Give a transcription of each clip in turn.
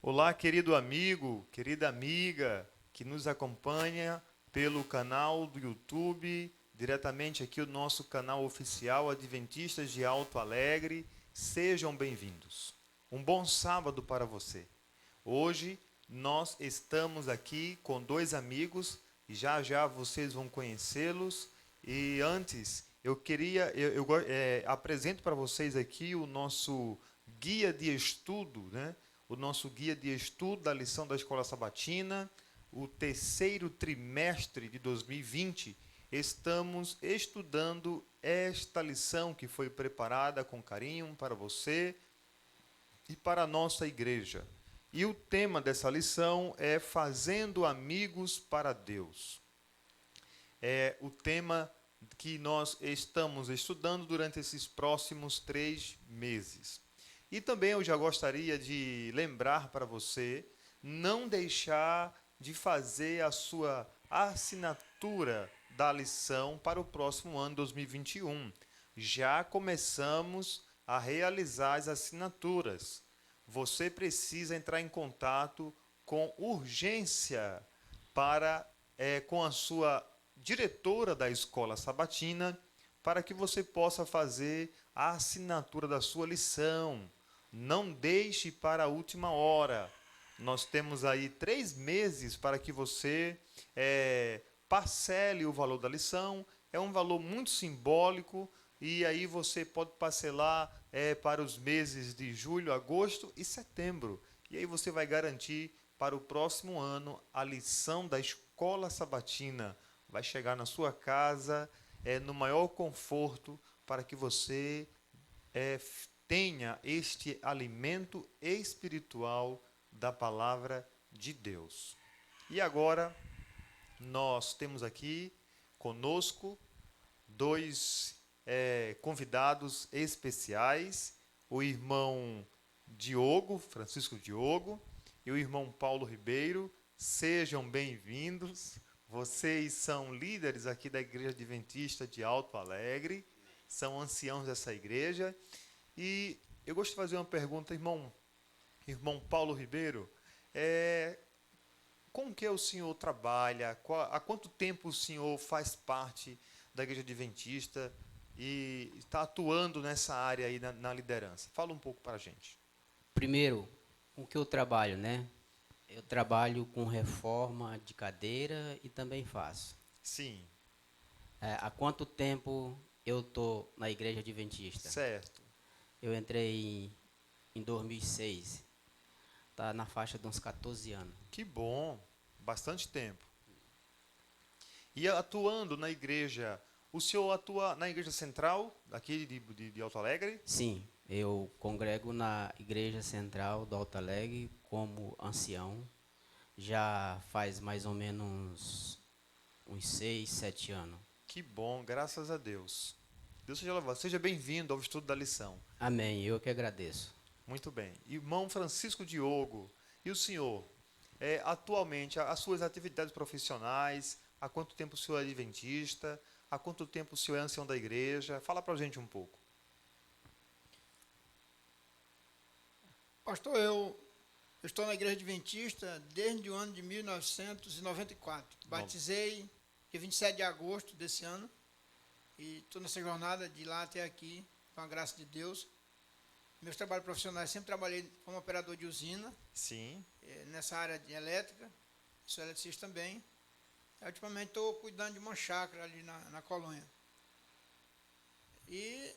Olá, querido amigo, querida amiga que nos acompanha pelo canal do YouTube, diretamente aqui o nosso canal oficial Adventistas de Alto Alegre. Sejam bem-vindos. Um bom sábado para você. Hoje nós estamos aqui com dois amigos e já já vocês vão conhecê-los. E antes apresento para vocês aqui o nosso guia de estudo, né? O nosso guia de estudo da lição da Escola Sabatina, o terceiro trimestre de 2020. Estamos estudando esta lição que foi preparada com carinho para você e para a nossa igreja. E o tema dessa lição é Fazendo Amigos para Deus. É o tema que nós estamos estudando durante esses próximos 3 meses. E também eu já gostaria de lembrar para você não deixar de fazer a sua assinatura da lição para o próximo ano 2021. Já começamos a realizar as assinaturas. Você precisa entrar em contato com urgência com a sua diretora da Escola Sabatina para que você possa fazer a assinatura da sua lição. Não deixe para a última hora. Nós temos aí 3 meses para que você parcele o valor da lição. É um valor muito simbólico e aí você pode parcelar para os meses de julho, agosto e setembro. E aí você vai garantir para o próximo ano a lição da Escola Sabatina. Vai chegar na sua casa no maior conforto para que você tenha este alimento espiritual da palavra de Deus. E agora, nós temos aqui conosco dois convidados especiais, o irmão Diogo, Francisco Diogo, e o irmão Paulo Ribeiro. Sejam bem-vindos. Vocês são líderes aqui da Igreja Adventista de Alto Alegre, são anciãos dessa igreja. E eu gosto de fazer uma pergunta, irmão Paulo Ribeiro, com que o senhor trabalha? Há quanto tempo o senhor faz parte da Igreja Adventista e está atuando nessa área aí na liderança? Fala um pouco para a gente. Primeiro, com que eu trabalho, né? Eu trabalho com reforma de cadeira e também faço. Sim. Há quanto tempo eu estou na Igreja Adventista? Certo. Eu entrei em 2006. Está na faixa de uns 14 anos. Que bom. Bastante tempo. E atuando na igreja, o senhor atua na igreja central, aqui de Alto Alegre? Sim, eu congrego na Igreja Central do Alto Alegre como ancião. Já faz mais ou menos uns 6, 7 anos. Que bom, graças a Deus. Deus seja louvado. Seja bem-vindo ao estudo da lição. Amém, eu que agradeço. Muito bem. Irmão Francisco Diogo, e o senhor, atualmente, as suas atividades profissionais, há quanto tempo o senhor é adventista, há quanto tempo o senhor é ancião da igreja? Fala pra gente um pouco. Pastor, eu estou na Igreja Adventista desde o ano de 1994. Batizei dia 27 de agosto desse ano e estou nessa jornada de lá até aqui, com a graça de Deus. Meus trabalhos profissionais, sempre trabalhei como operador de usina. Sim. Nessa área de elétrica, sou eletricista também. Ultimamente estou cuidando de uma chácara ali na colônia. E,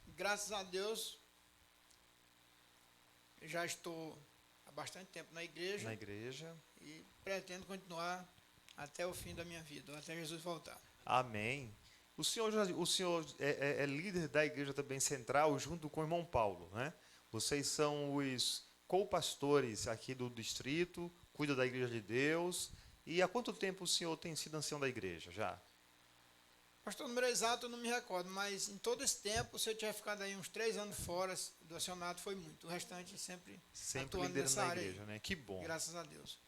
graças a Deus, já estou há bastante tempo na igreja. E pretendo continuar até o fim da minha vida, até Jesus voltar. Amém. O senhor é líder da igreja também central, junto com o irmão Paulo, né? Vocês são os co-pastores aqui do distrito, cuida da igreja de Deus. E há quanto tempo o senhor tem sido ancião da igreja já? Pastor, o número exato eu não me recordo, mas em todo esse tempo, se eu tiver ficado aí uns 3 anos fora do acionado, foi muito. O restante sempre atuando nessa área igreja, né? Que bom. Graças a Deus.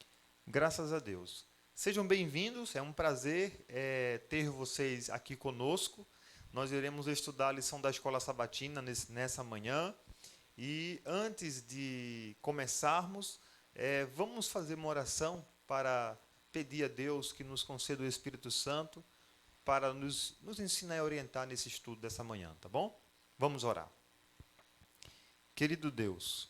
Graças a Deus. Sejam bem-vindos, é um prazer ter vocês aqui conosco. Nós iremos estudar a lição da Escola Sabatina nessa manhã. E antes de começarmos, vamos fazer uma oração para pedir a Deus que nos conceda o Espírito Santo para nos ensinar e orientar nesse estudo dessa manhã, tá bom? Vamos orar. Querido Deus,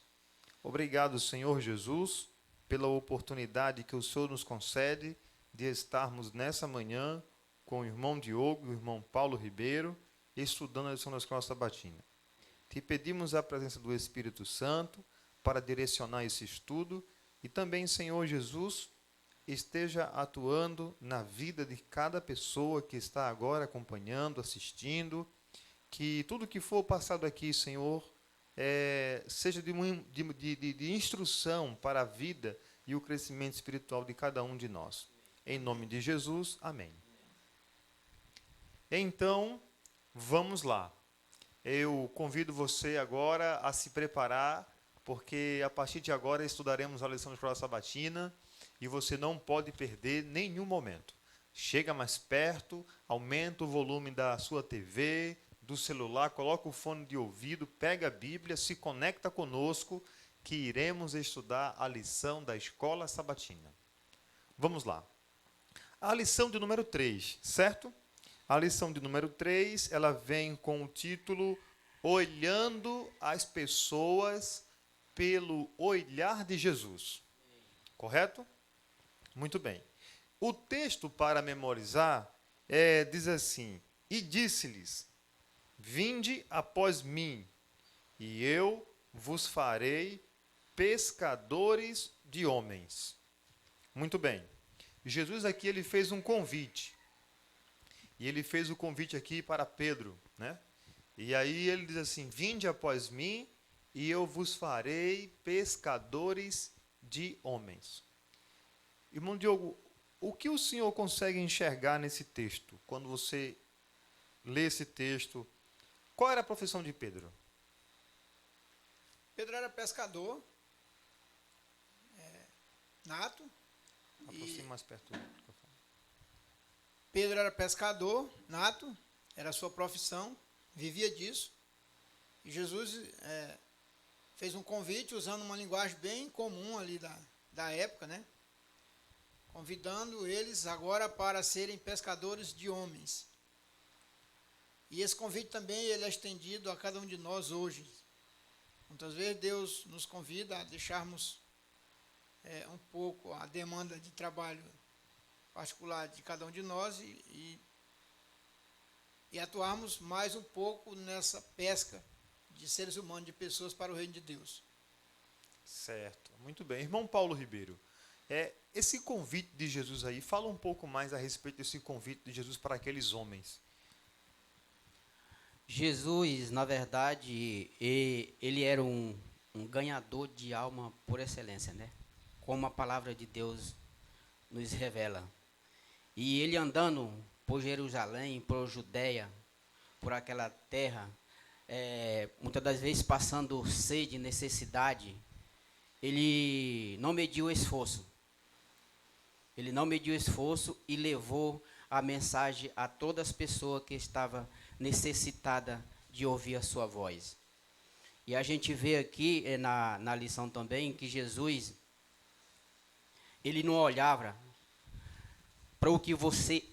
obrigado, Senhor Jesus, pela oportunidade que o Senhor nos concede de estarmos nessa manhã com o irmão Diogo e o irmão Paulo Ribeiro, estudando a lição da Escola Sabatina. Te pedimos a presença do Espírito Santo para direcionar esse estudo e também, Senhor Jesus, esteja atuando na vida de cada pessoa que está agora acompanhando, assistindo, que tudo que for passado aqui, Senhor, seja de instrução para a vida e o crescimento espiritual de cada um de nós. Em nome de Jesus, amém. Então, vamos lá. Eu convido você agora a se preparar, porque a partir de agora estudaremos a lição de Escola Sabatina e você não pode perder nenhum momento. Chega mais perto, aumenta o volume da sua TV, do celular, coloca o fone de ouvido, pega a Bíblia, se conecta conosco, que iremos estudar a lição da Escola Sabatina. Vamos lá. A lição de número 3, certo? A lição de número 3, ela vem com o título Olhando as Pessoas pelo Olhar de Jesus. Correto? Muito bem. O texto para memorizar diz assim: E disse-lhes, vinde após mim, e eu vos farei pescadores de homens. Muito bem. Jesus aqui ele fez um convite. E ele fez o convite aqui para Pedro, né? E aí ele diz assim: vinde após mim, e eu vos farei pescadores de homens. Irmão Diogo, o que o senhor consegue enxergar nesse texto? Quando você lê esse texto, qual era a profissão de Pedro? Pedro era pescador, nato. Aproxime mais perto do microfone. Pedro era pescador nato, era a sua profissão, vivia disso. E Jesus fez um convite usando uma linguagem bem comum ali da época, né? Convidando eles agora para serem pescadores de homens. E esse convite também ele é estendido a cada um de nós hoje. Muitas vezes Deus nos convida a deixarmos um pouco a demanda de trabalho particular de cada um de nós e atuarmos mais um pouco nessa pesca de seres humanos, de pessoas para o reino de Deus. Certo, muito bem. Irmão Paulo Ribeiro, esse convite de Jesus aí, fala um pouco mais a respeito desse convite de Jesus para aqueles homens. Jesus, na verdade, ele era um ganhador de alma por excelência, né? Como a palavra de Deus nos revela. E ele andando por Jerusalém, por Judéia, por aquela terra, muitas das vezes passando sede, necessidade, ele não mediu esforço. Ele não mediu esforço e levou a mensagem a todas as pessoas que estavam necessitadas de ouvir a sua voz. E a gente vê aqui na lição também que Jesus, ele não olhava para o que você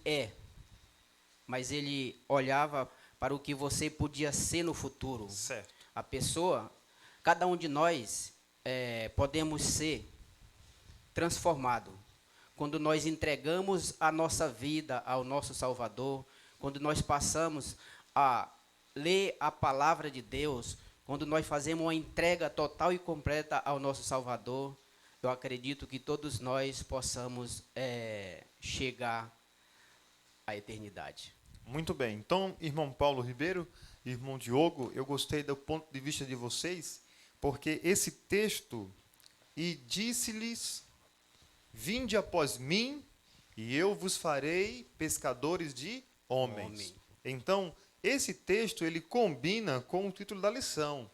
mas ele olhava para o que você podia ser no futuro. Certo. A pessoa, cada um de nós podemos ser transformado quando nós entregamos a nossa vida ao nosso Salvador, quando nós passamos a ler a palavra de Deus, quando nós fazemos uma entrega total e completa ao nosso Salvador. Eu acredito que todos nós possamos chegar à eternidade. Muito bem. Então, irmão Paulo Ribeiro, irmão Diogo, eu gostei do ponto de vista de vocês, porque esse texto, e disse-lhes, vinde após mim, e eu vos farei pescadores de homens. Então, esse texto, ele combina com o título da lição.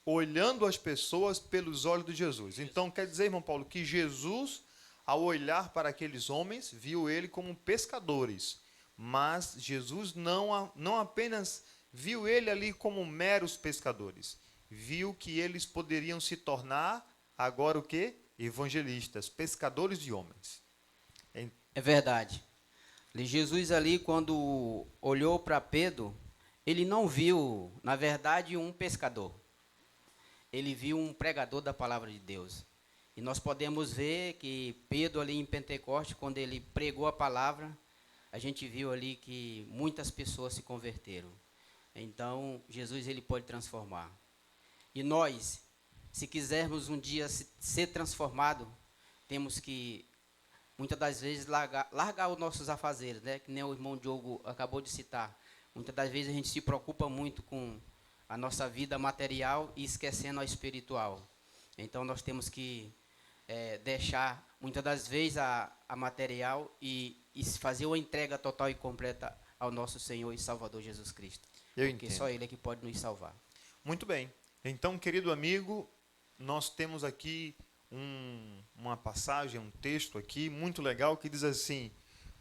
Olhando as pessoas pelos olhos de Jesus. Então, quer dizer, irmão Paulo, que Jesus, ao olhar para aqueles homens, viu ele como pescadores. Mas Jesus não apenas viu ele ali como meros pescadores. viu que eles poderiam se tornar agora o quê? Evangelistas, pescadores de homens. É verdade. Jesus ali, quando olhou para Pedro, ele não viu, na verdade, um pescador. Ele viu um pregador da palavra de Deus. E nós podemos ver que Pedro ali em Pentecostes, quando ele pregou a palavra, a gente viu ali que muitas pessoas se converteram. Então, Jesus ele pode transformar. E nós, se quisermos um dia ser transformado, temos que, muitas das vezes, largar os nossos afazeres, né? Que nem o irmão Diogo acabou de citar. Muitas das vezes a gente se preocupa muito com a nossa vida material e esquecendo a espiritual. Então, nós temos que deixar, muitas das vezes, a material e fazer uma entrega total e completa ao nosso Senhor e Salvador Jesus Cristo. Porque entendo. só Ele é que pode nos salvar. Muito bem. Então, querido amigo, nós temos aqui uma passagem, um texto aqui muito legal que diz assim: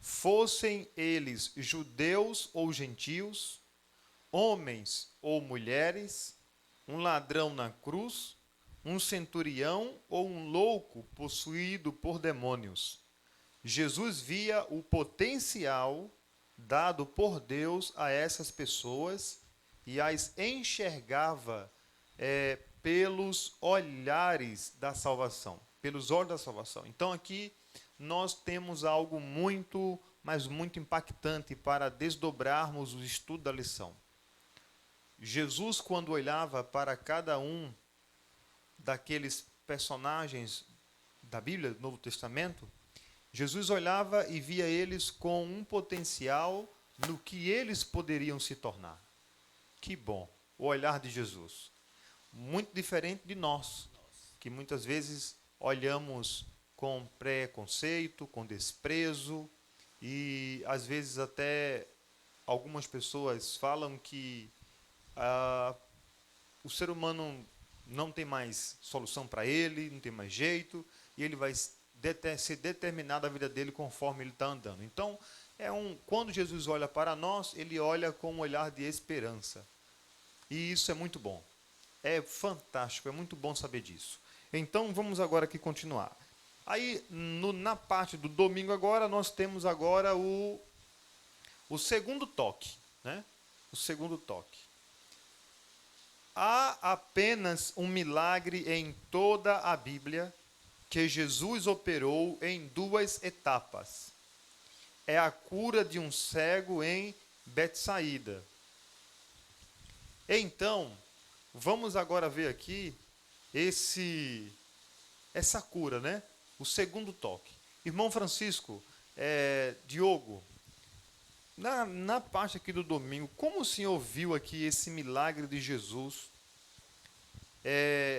fossem eles judeus ou gentios, homens ou mulheres, um ladrão na cruz, um centurião ou um louco possuído por demônios. Jesus via o potencial dado por Deus a essas pessoas e as enxergava pelos olhares da salvação, pelos olhos da salvação. Então aqui nós temos algo muito, mas muito impactante para desdobrarmos o estudo da lição. Jesus, quando olhava para cada um daqueles personagens da Bíblia, do Novo Testamento, Jesus olhava e via eles com um potencial no que eles poderiam se tornar. Que bom, o olhar de Jesus. Muito diferente de nós, que muitas vezes olhamos com preconceito, com desprezo, e às vezes até algumas pessoas falam que o ser humano não tem mais solução para ele, não tem mais jeito, e ele vai ser determinado a vida dele conforme ele está andando. Então, quando Jesus olha para nós, ele olha com um olhar de esperança. E isso é muito bom. É fantástico, é muito bom saber disso. Então, vamos agora aqui continuar. Aí, na parte do domingo agora, nós temos agora o segundo toque, né? O segundo toque. Há apenas um milagre em toda a Bíblia que Jesus operou em 2 etapas. É a cura de um cego em Betsaída. Então, vamos agora ver aqui essa cura, né? O segundo toque. Irmão Francisco, Diogo, na parte aqui do domingo, como o senhor viu aqui esse milagre de Jesus?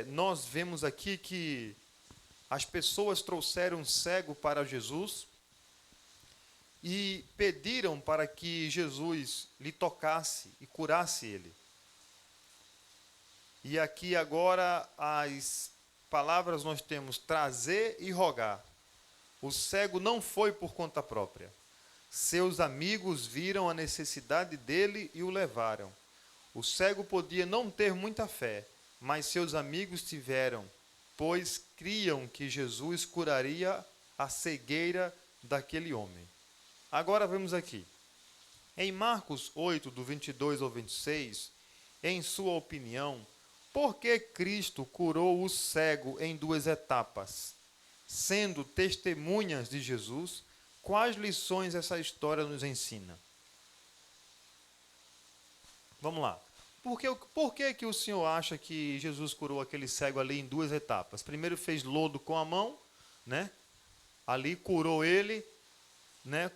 Nós vemos aqui que as pessoas trouxeram um cego para Jesus e pediram para que Jesus lhe tocasse e curasse ele. E aqui agora as palavras nós temos trazer e rogar. O cego não foi por conta própria. Seus amigos viram a necessidade dele e o levaram. O cego podia não ter muita fé, mas seus amigos tiveram, pois criam que Jesus curaria a cegueira daquele homem. Agora vemos aqui. Em Marcos 8, do 22 ao 26, em sua opinião, por que Cristo curou o cego em 2 etapas? Sendo testemunhas de Jesus, quais lições essa história nos ensina? Vamos lá. Por que o senhor acha que Jesus curou aquele cego ali em 2 etapas? Primeiro fez lodo com a mão, né? Ali curou ele, né?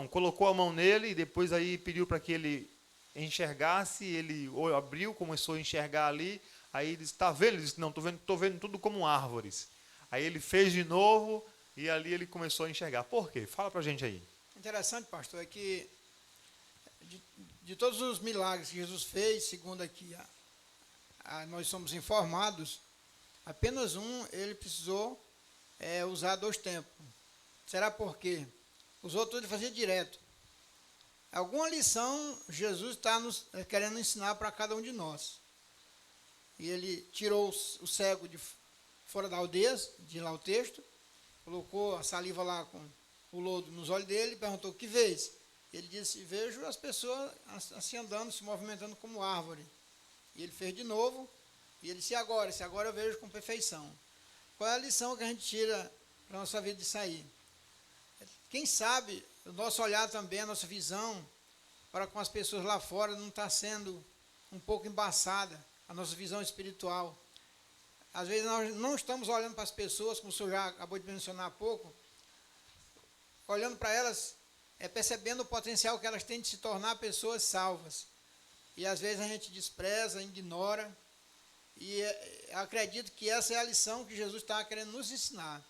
Colocou a mão nele e depois aí pediu para que ele enxergasse, ele abriu, começou a enxergar ali, aí ele disse, está vendo? Ele disse, não, estou vendo tudo como árvores. Aí ele fez de novo e ali ele começou a enxergar. Por quê? Fala para a gente aí. Interessante, pastor, é que de todos os milagres que Jesus fez, segundo aqui nós somos informados, apenas um ele precisou usar 2 tempos. Será por quê? Os outros ele fazia direto. Alguma lição Jesus está nos querendo ensinar para cada um de nós. e ele tirou o cego de fora da aldeia, de lá o texto, colocou a saliva lá com o lodo nos olhos dele e perguntou: o que vês? Ele disse: vejo as pessoas assim andando, se movimentando como árvore. E ele fez de novo, e ele disse: agora eu vejo com perfeição. Qual é a lição que a gente tira para a nossa vida disso aí? Quem sabe o nosso olhar também, a nossa visão para com as pessoas lá fora não está sendo um pouco embaçada, a nossa visão espiritual. Às vezes nós não estamos olhando para as pessoas, como o senhor já acabou de mencionar há pouco, olhando para elas, percebendo o potencial que elas têm de se tornar pessoas salvas. E às vezes a gente despreza, ignora, e acredito que essa é a lição que Jesus está querendo nos ensinar.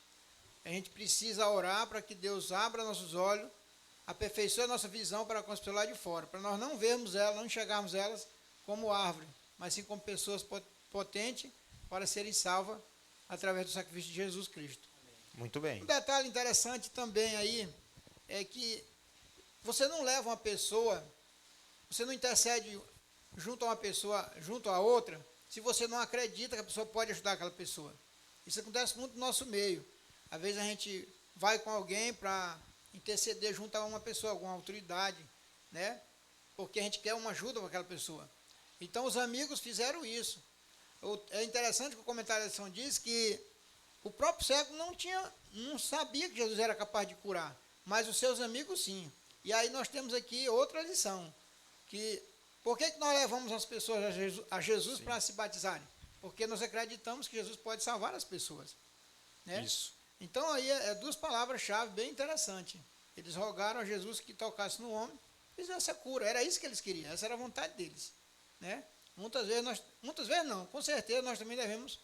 A gente precisa orar para que Deus abra nossos olhos, aperfeiçoe a nossa visão para com as pessoas lá de fora, para nós não vermos elas, não enxergarmos elas como árvore, mas sim como pessoas potentes para serem salvas através do sacrifício de Jesus Cristo. Muito bem. Um detalhe interessante também aí é que você não leva uma pessoa, você não intercede junto a uma pessoa, junto a outra, se você não acredita que a pessoa pode ajudar aquela pessoa. Isso acontece muito no nosso meio. Às vezes a gente vai com alguém para interceder junto a uma pessoa, alguma autoridade, né? Porque a gente quer uma ajuda para aquela pessoa. Então os amigos fizeram isso. É interessante que o comentário da lição diz que o próprio cego não sabia que Jesus era capaz de curar, mas os seus amigos sim. E aí nós temos aqui outra lição, que por que nós levamos as pessoas a Jesus para se batizarem? Porque nós acreditamos que Jesus pode salvar as pessoas. Né? Isso. Então aí duas palavras-chave bem interessantes. Eles rogaram a Jesus que tocasse no homem, fizesse a cura. Era isso que eles queriam, essa era a vontade deles. Né? Muitas vezes não, com certeza nós também devemos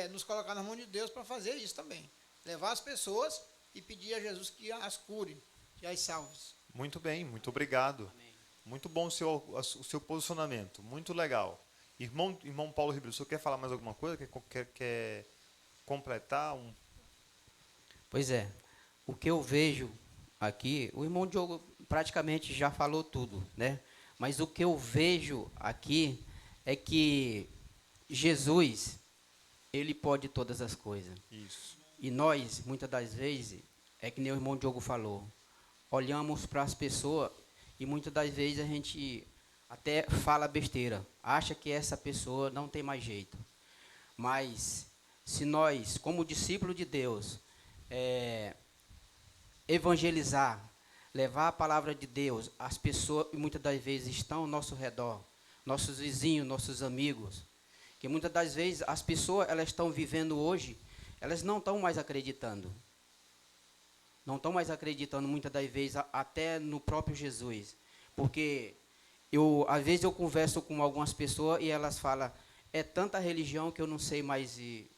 nos colocar na mão de Deus para fazer isso também. Levar as pessoas e pedir a Jesus que as cure, que as salve. Muito bem, muito obrigado. Amém. Muito bom o seu posicionamento, muito legal. Irmão Paulo Ribeiro, o senhor quer falar mais alguma coisa? Quer completar? Pois é, o que eu vejo aqui, o irmão Diogo praticamente já falou tudo, né? Mas o que eu vejo aqui é que Jesus, ele pode todas as coisas. Isso. E nós, muitas das vezes, é que nem o irmão Diogo falou, olhamos para as pessoas e muitas das vezes a gente até fala besteira, acha que essa pessoa não tem mais jeito. Mas se nós, como discípulo de Deus, evangelizar, levar a palavra de Deus, as pessoas muitas das vezes estão ao nosso redor, nossos vizinhos, nossos amigos, que muitas das vezes as pessoas elas estão vivendo hoje, elas não estão mais acreditando. Não estão mais acreditando muitas das vezes até no próprio Jesus. Porque às vezes eu converso com algumas pessoas e elas falam, é tanta religião que eu não sei mais ir,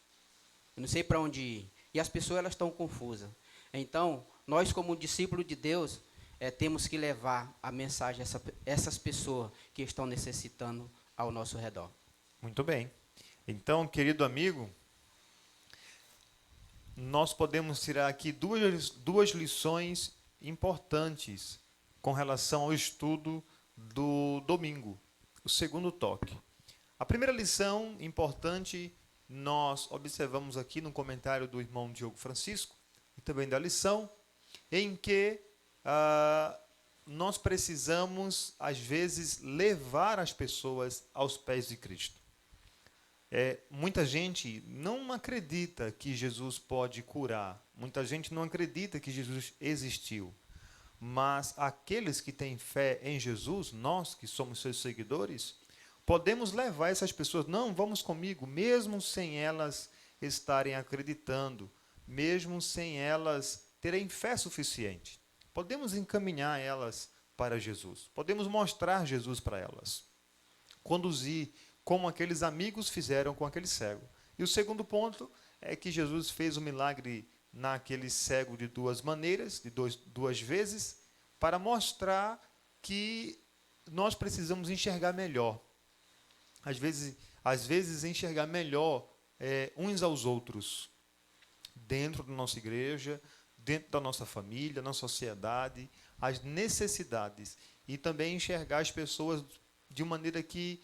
eu não sei para onde ir. E as pessoas elas estão confusas. Então, nós como discípulos de Deus, temos que levar a mensagem a essas pessoas que estão necessitando ao nosso redor. Muito bem. Então, querido amigo, nós podemos tirar aqui duas lições importantes com relação ao estudo do domingo, o segundo toque. A primeira lição importante nós observamos aqui no comentário do irmão Diogo Francisco, e também da lição, em que nós precisamos, às vezes, levar as pessoas aos pés de Cristo. Muita gente não acredita que Jesus pode curar, muita gente não acredita que Jesus existiu, mas aqueles que têm fé em Jesus, nós que somos seus seguidores, podemos levar essas pessoas, não, vamos comigo, mesmo sem elas estarem acreditando, mesmo sem elas terem fé suficiente. Podemos encaminhar elas para Jesus, podemos mostrar Jesus para elas, conduzir como aqueles amigos fizeram com aquele cego. E o segundo ponto é que Jesus fez o milagre naquele cego de duas maneiras, de duas vezes, para mostrar que nós precisamos enxergar melhor. Às vezes enxergar melhor uns aos outros, dentro da nossa igreja, dentro da nossa família, na sociedade, as necessidades. E também enxergar as pessoas de maneira que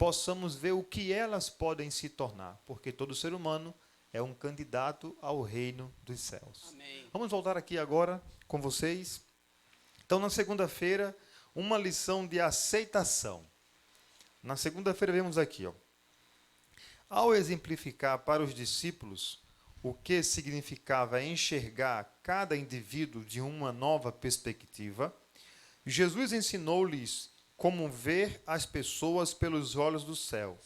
possamos ver o que elas podem se tornar, porque todo ser humano é um candidato ao reino dos céus. Amém. Vamos voltar aqui agora com vocês. Então, na segunda-feira, uma lição de aceitação. Na segunda-feira, vemos aqui, ó. Ao exemplificar para os discípulos o que significava enxergar cada indivíduo de uma nova perspectiva, Jesus ensinou-lhes como ver as pessoas pelos olhos do céu.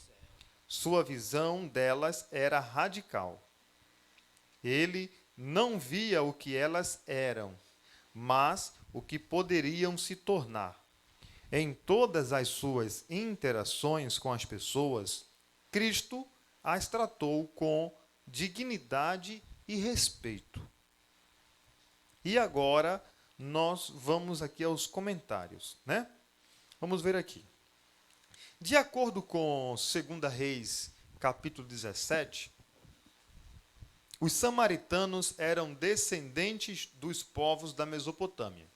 Sua visão delas era radical. Ele não via o que elas eram, mas o que poderiam se tornar. Em todas as suas interações com as pessoas, Cristo as tratou com dignidade e respeito. E agora nós vamos aqui aos comentários, né? Vamos ver aqui. De acordo com 2 Reis, capítulo 17, os samaritanos eram descendentes dos povos da Mesopotâmia,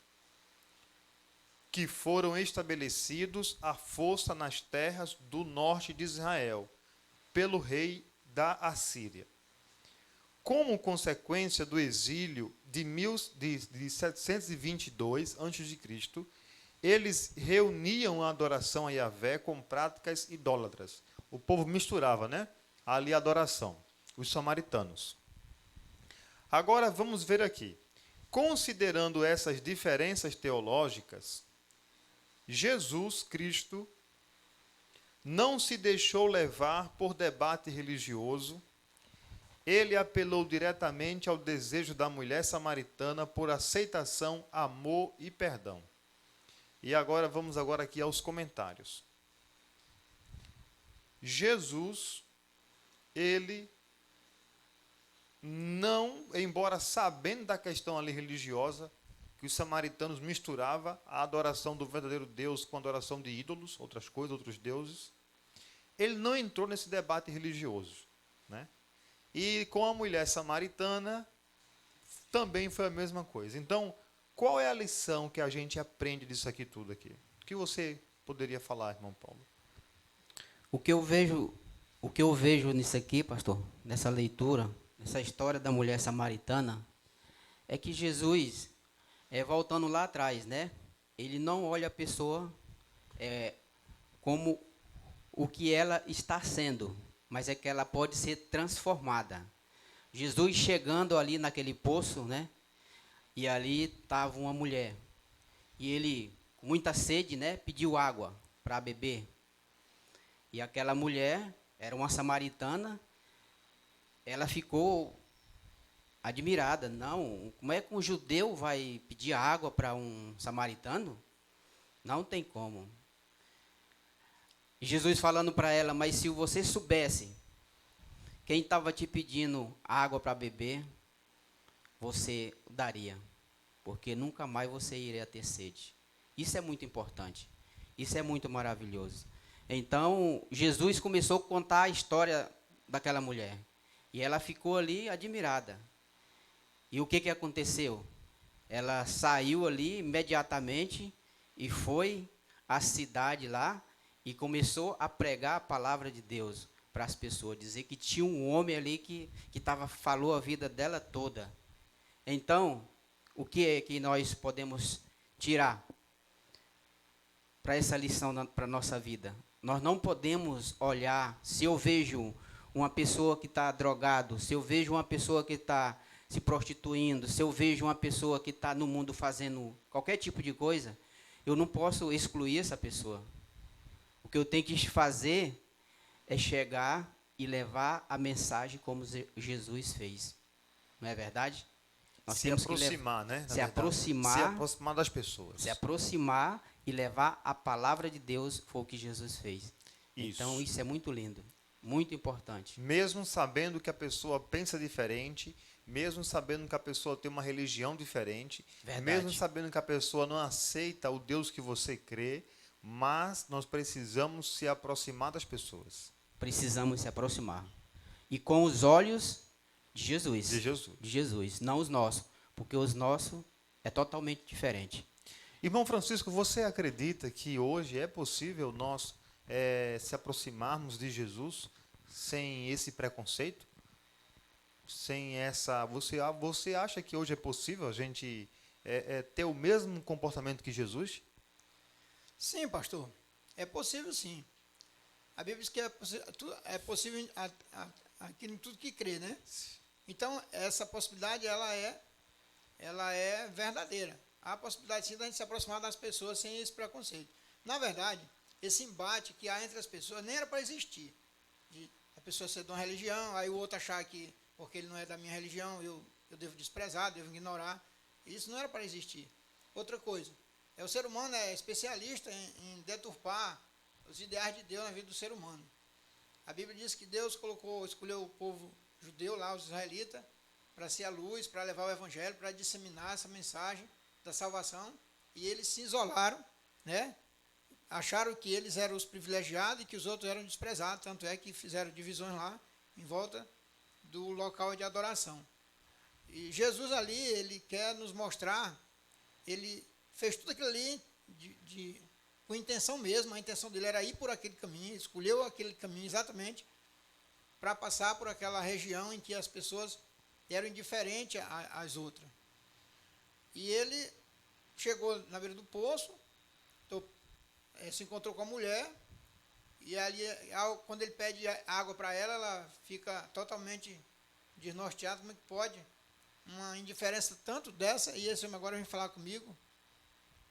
que foram estabelecidos à força nas terras do norte de Israel, pelo rei da Assíria. Como consequência do exílio de 722 a.C., eles reuniam a adoração a Yahvé com práticas idólatras. O povo misturava, né? Ali a adoração, os samaritanos. Agora vamos ver aqui. Considerando essas diferenças teológicas, Jesus Cristo não se deixou levar por debate religioso. Ele apelou diretamente ao desejo da mulher samaritana por aceitação, amor e perdão. E agora vamos aqui aos comentários. Jesus, ele não, embora sabendo da questão ali religiosa, que os samaritanos misturavam a adoração do verdadeiro Deus com a adoração de ídolos, outras coisas, outros deuses, ele não entrou nesse debate religioso, né? E com a mulher samaritana também foi a mesma coisa. Então, qual é a lição que a gente aprende disso aqui tudo aqui? O que você poderia falar, irmão Paulo? O que eu vejo nisso aqui, pastor, nessa leitura, nessa história da mulher samaritana, é que Jesus, voltando lá atrás, né? Ele não olha a pessoa como o que ela está sendo, mas é que ela pode ser transformada. Jesus chegando ali naquele poço, né? E ali estava uma mulher. E ele, com muita sede, né? Pediu água para beber. E aquela mulher era uma samaritana. Ela ficou admirada. Não, como é que um judeu vai pedir água para um samaritano? Não tem como. E Jesus falando para ela, mas se você soubesse quem estava te pedindo água para beber, você daria, porque nunca mais você iria ter sede. Isso é muito importante, isso é muito maravilhoso. Então, Jesus começou a contar a história daquela mulher, e ela ficou ali admirada. E o que aconteceu? Ela saiu ali imediatamente e foi à cidade lá, e começou a pregar a palavra de Deus para as pessoas, dizer que tinha um homem ali que falou a vida dela toda. Então, o que é que nós podemos tirar para essa lição para a nossa vida? Nós não podemos olhar, se eu vejo uma pessoa que está drogado, se eu vejo uma pessoa que está se prostituindo, se eu vejo uma pessoa que está no mundo fazendo qualquer tipo de coisa, eu não posso excluir essa pessoa. O que eu tenho que fazer é chegar e levar a mensagem como Jesus fez. Não é verdade? Nós Se temos aproximar, né? Se aproximar das pessoas. Se aproximar e levar a palavra de Deus, foi o que Jesus fez. Isso. Então, isso é muito lindo, muito importante. Mesmo sabendo que a pessoa pensa diferente, mesmo sabendo que a pessoa tem uma religião diferente, Verdade. mesmo sabendo que a pessoa não aceita o Deus que você crê, mas nós precisamos se aproximar das pessoas. Precisamos se aproximar. E com os olhos de Jesus. De Jesus. De Jesus, não os nossos. Porque os nossos é totalmente diferente. Irmão Francisco, você acredita que hoje é possível nós se aproximarmos de Jesus sem esse preconceito? Sem essa... Você acha que hoje é possível a gente ter o mesmo comportamento que Jesus? Sim, pastor. É possível, sim. A Bíblia diz que é possível aquilo em tudo que crê, né? Então, essa possibilidade, ela é verdadeira. Há a possibilidade, sim, de a gente se aproximar das pessoas sem esse preconceito. Na verdade, esse embate que há entre as pessoas nem era para existir. De a pessoa ser de uma religião, aí o outro achar que, porque ele não é da minha religião, eu devo desprezar, devo ignorar. Isso não era para existir. Outra coisa, o ser humano é especialista em deturpar os ideais de Deus na vida do ser humano. A Bíblia diz que Deus escolheu o povo judeu lá, os israelitas, para ser a luz, para levar o evangelho, para disseminar essa mensagem da salvação, e eles se isolaram, né? Acharam que eles eram os privilegiados e que os outros eram desprezados, tanto é que fizeram divisões lá em volta do local de adoração. E Jesus ali, ele quer nos mostrar, ele fez tudo aquilo ali com intenção mesmo, a intenção dele era ir por aquele caminho, escolheu aquele caminho exatamente para passar por aquela região em que as pessoas eram indiferentes às outras. E ele chegou na beira do poço, se encontrou com a mulher, e ali, quando ele pede água para ela, ela fica totalmente desnorteada. Como é que pode uma indiferença tanto dessa, e esse homem agora vem falar comigo?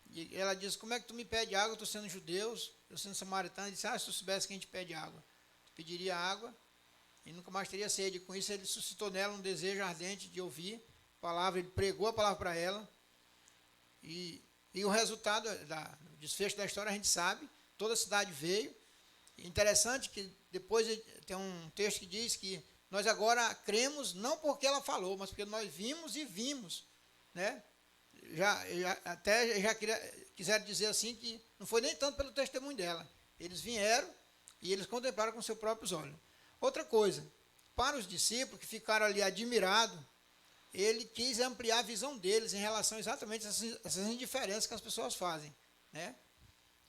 E ela diz: como é que tu me pede água? Eu estou sendo judeu, eu sendo samaritano. Ele disse: se tu soubesse que a gente pede água, tu pediria água e nunca mais teria sede. Com isso ele suscitou nela um desejo ardente de ouvir a palavra, ele pregou a palavra para ela, e o resultado do desfecho da história a gente sabe, toda a cidade veio. Interessante que depois tem um texto que diz que nós agora cremos não porque ela falou, mas porque nós vimos e vimos, né? Já quiseram dizer assim que não foi nem tanto pelo testemunho dela. Eles vieram e eles contemplaram com seus próprios olhos. Outra coisa, para os discípulos que ficaram ali admirados, ele quis ampliar a visão deles em relação exatamente a essas indiferenças que as pessoas fazem, né?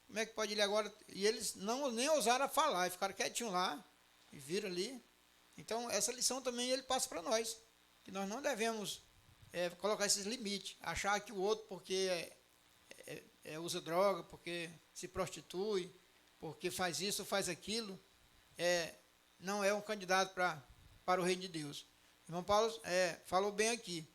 Como é que pode ele agora? E eles nem ousaram falar, e ficaram quietinhos lá, e viram ali. Então, essa lição também ele passa para nós, que nós não devemos colocar esses limites, achar que o outro, porque usa droga, porque se prostitui, porque faz isso, faz aquilo, não é um candidato para o reino de Deus. O irmão Paulo falou bem aqui.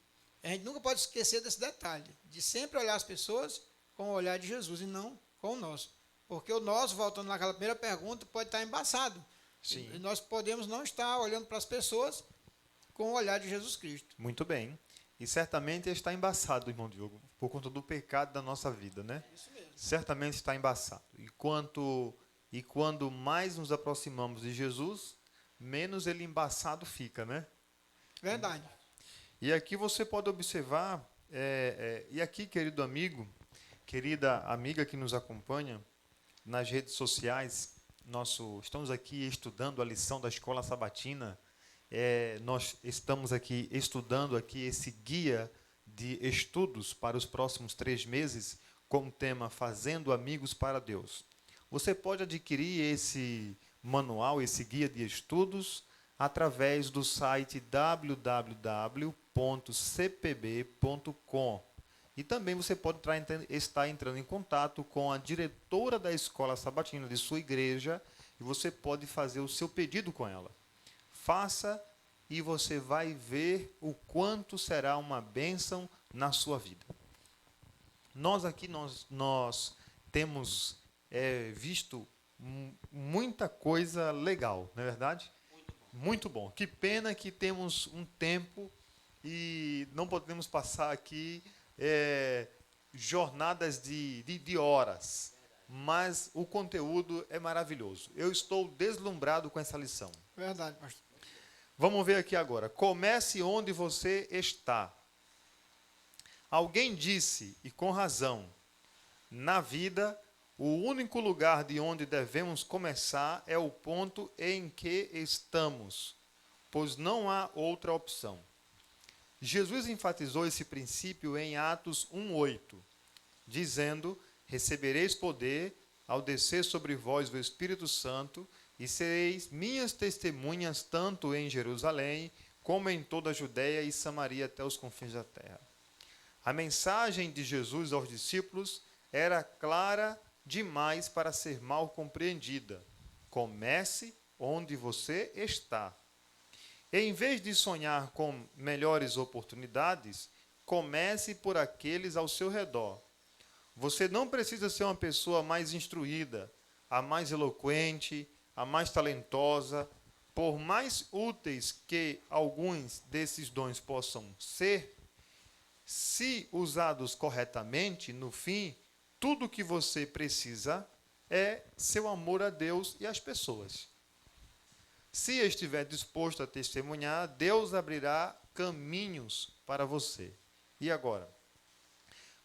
A gente nunca pode esquecer desse detalhe, de sempre olhar as pessoas com o olhar de Jesus e não com o nosso. Porque o nosso, voltando naquela primeira pergunta, pode estar embaçado. Sim. E nós podemos não estar olhando para as pessoas com o olhar de Jesus Cristo. Muito bem. E certamente está embaçado, irmão Diogo, por conta do pecado da nossa vida, né? Isso mesmo. Certamente está embaçado. E quando mais nos aproximamos de Jesus, menos ele embaçado fica, né? Verdade. E aqui você pode observar, e aqui, querido amigo, querida amiga que nos acompanha nas redes sociais, estamos aqui estudando a lição da Escola Sabatina. Nós estamos aqui estudando aqui esse guia de estudos para os próximos 3 meses com o tema Fazendo Amigos para Deus. Você pode adquirir esse manual, esse guia de estudos, através do site www.cpb.com. E também você pode estar entrando em contato com a diretora da Escola Sabatina de sua igreja e você pode fazer o seu pedido com ela. Faça e você vai ver o quanto será uma bênção na sua vida. Nós aqui nós temos visto muita coisa legal, não é verdade? Muito bom. Que pena que temos um tempo e não podemos passar aqui jornadas de horas, mas o conteúdo é maravilhoso. Eu estou deslumbrado com essa lição. Verdade, pastor. Vamos ver aqui agora. Comece onde você está. Alguém disse, e com razão, na vida, o único lugar de onde devemos começar é o ponto em que estamos, pois não há outra opção. Jesus enfatizou esse princípio em Atos 1:8, dizendo: recebereis poder ao descer sobre vós o Espírito Santo, e sereis minhas testemunhas tanto em Jerusalém, como em toda a Judéia e Samaria até os confins da terra. A mensagem de Jesus aos discípulos era clara demais para ser mal compreendida. Comece onde você está. E, em vez de sonhar com melhores oportunidades, comece por aqueles ao seu redor. Você não precisa ser uma pessoa mais instruída, a mais eloquente, a mais talentosa. Por mais úteis que alguns desses dons possam ser, se usados corretamente, no fim, tudo o que você precisa é seu amor a Deus e às pessoas. Se estiver disposto a testemunhar, Deus abrirá caminhos para você. E agora?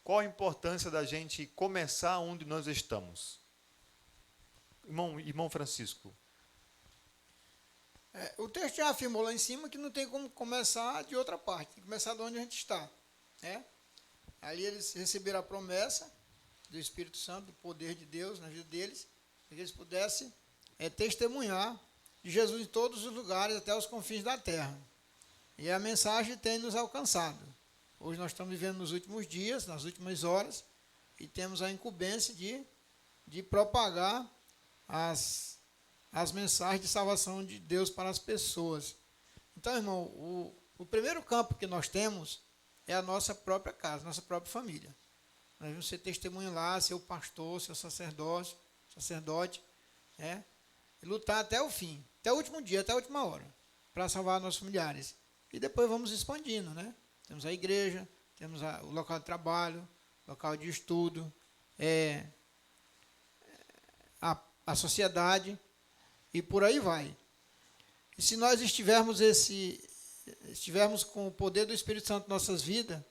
Qual a importância da gente começar onde nós estamos? Irmão Francisco. O texto já afirmou lá em cima que não tem como começar de outra parte, tem que começar de onde a gente está. Né? Ali eles receberam a promessa do Espírito Santo, do poder de Deus na vida deles, para que eles pudessem testemunhar de Jesus em todos os lugares, até os confins da terra. E a mensagem tem nos alcançado. Hoje nós estamos vivendo nos últimos dias, nas últimas horas, e temos a incumbência de propagar as mensagens de salvação de Deus para as pessoas. Então, irmão, o primeiro campo que nós temos é a nossa própria casa, nossa própria família. Nós vamos ser testemunho lá, ser o pastor, ser o sacerdote, e lutar até o fim, até o último dia, até a última hora, para salvar nossos familiares. E depois vamos expandindo, né? Temos a igreja, temos o local de trabalho, local de estudo, a sociedade, e por aí vai. E se nós estivermos com o poder do Espírito Santo em nossas vidas,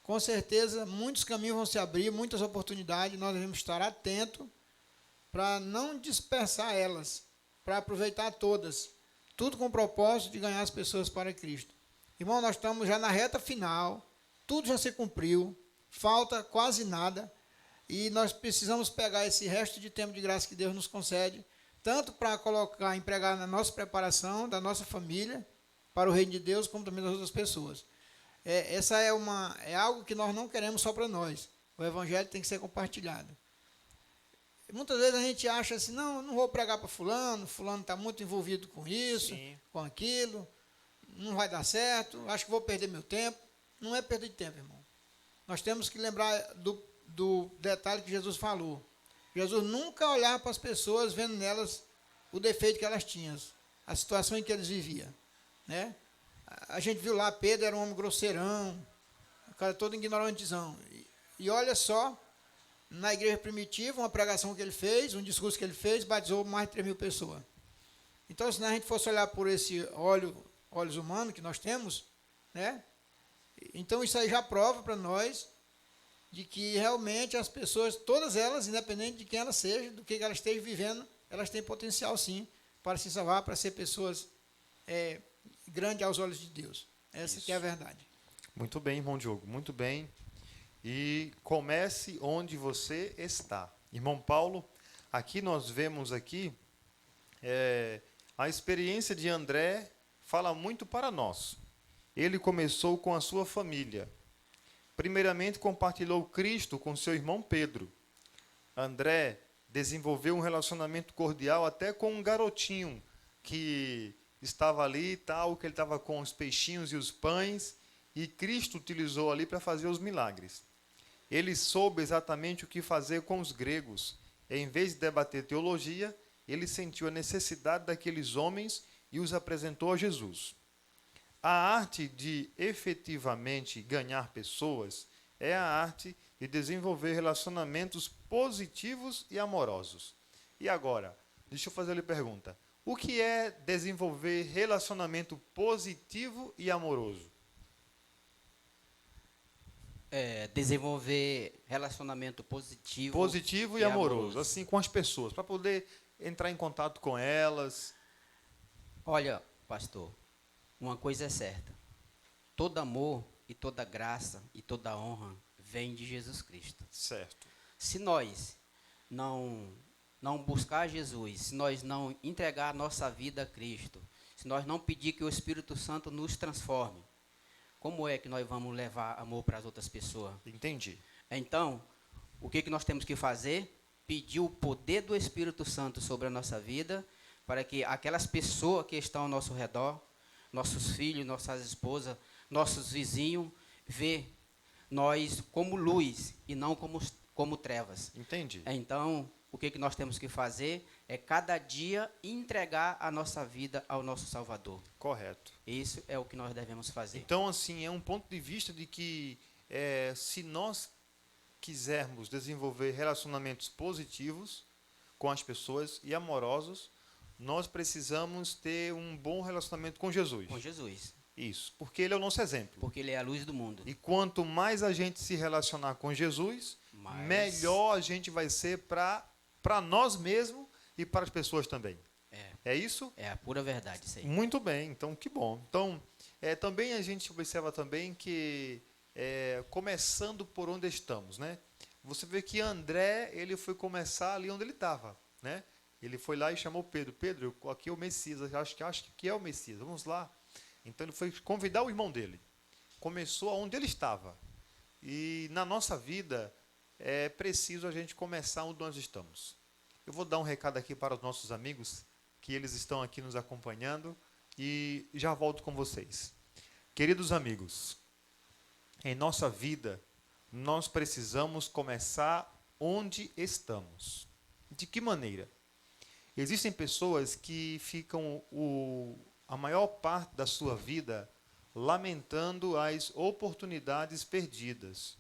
com certeza muitos caminhos vão se abrir, muitas oportunidades, nós devemos estar atentos para não dispersar elas, para aproveitar todas, tudo com o propósito de ganhar as pessoas para Cristo. Irmão, nós estamos já na reta final, tudo já se cumpriu, falta quase nada, e nós precisamos pegar esse resto de tempo de graça que Deus nos concede, tanto para empregar na nossa preparação, da nossa família, para o reino de Deus, como também das outras pessoas. Essa é algo que nós não queremos só para nós. O evangelho tem que ser compartilhado. Muitas vezes a gente acha assim, não vou pregar para fulano está muito envolvido com isso, sim, com aquilo, não vai dar certo, acho que vou perder meu tempo. Não é perda de tempo, irmão. Nós temos que lembrar do detalhe que Jesus falou. Jesus nunca olhava para as pessoas vendo nelas o defeito que elas tinham, a situação em que eles viviam. Né? A gente viu lá, Pedro era um homem grosseirão, um cara todo ignorantezão. E olha só, na igreja primitiva, uma pregação que ele fez, um discurso que ele fez, batizou mais de 3.000 pessoas. Então, se a gente fosse olhar por esse olhos humanos que nós temos, né? Então isso aí já prova para nós de que realmente as pessoas, todas elas, independente de quem elas sejam, do que elas estejam vivendo, elas têm potencial sim para se salvar, para ser pessoas grandes aos olhos de Deus. Essa que é a verdade. Muito bem, irmão Diogo, muito bem. E comece onde você está. Irmão Paulo, aqui nós vemos aqui a experiência de André fala muito para nós. Ele começou com a sua família. Primeiramente, compartilhou Cristo com seu irmão Pedro. André desenvolveu um relacionamento cordial até com um garotinho que estava ali e tal, que ele estava com os peixinhos e os pães, e Cristo utilizou ali para fazer os milagres. Ele soube exatamente o que fazer com os gregos. Em vez de debater teologia, ele sentiu a necessidade daqueles homens e os apresentou a Jesus. A arte de efetivamente ganhar pessoas é a arte de desenvolver relacionamentos positivos e amorosos. E agora, deixa eu fazer lhe pergunta. O que é desenvolver relacionamento positivo e amoroso? Desenvolver relacionamento positivo e amoroso, assim, com as pessoas, para poder entrar em contato com elas. Olha, pastor, uma coisa é certa. Todo amor e toda graça e toda honra vem de Jesus Cristo. Certo. Se nós não buscar Jesus, se nós não entregar a nossa vida a Cristo, se nós não pedir que o Espírito Santo nos transforme, como é que nós vamos levar amor para as outras pessoas? Entendi. Então, o que nós temos que fazer? Pedir o poder do Espírito Santo sobre a nossa vida, para que aquelas pessoas que estão ao nosso redor, nossos filhos, nossas esposas, nossos vizinhos, vê nós como luz e não como trevas. Entendi. Então, o que nós temos que fazer é cada dia entregar a nossa vida ao nosso Salvador. Correto. Isso é o que nós devemos fazer. Então, assim, é um ponto de vista de que se nós quisermos desenvolver relacionamentos positivos com as pessoas e amorosos, nós precisamos ter um bom relacionamento com Jesus. Com Jesus. Isso, porque ele é o nosso exemplo. Porque ele é a luz do mundo. E quanto mais a gente se relacionar com Jesus, melhor a gente vai ser para nós mesmos e para as pessoas também. É isso? É a pura verdade isso aí. Muito bem, então que bom. Então, também a gente observa também que, começando por onde estamos, né? Você vê que André, ele foi começar ali onde ele estava, né? Ele foi lá e chamou Pedro. Pedro, aqui é o Messias, acho que é o Messias, vamos lá. Então ele foi convidar o irmão dele. Começou aonde ele estava. E na nossa vida é preciso a gente começar onde nós estamos. Eu vou dar um recado aqui para os nossos amigos, que eles estão aqui nos acompanhando, e já volto com vocês. Queridos amigos, em nossa vida, nós precisamos começar onde estamos. De que maneira? Existem pessoas que ficam a maior parte da sua vida lamentando as oportunidades perdidas,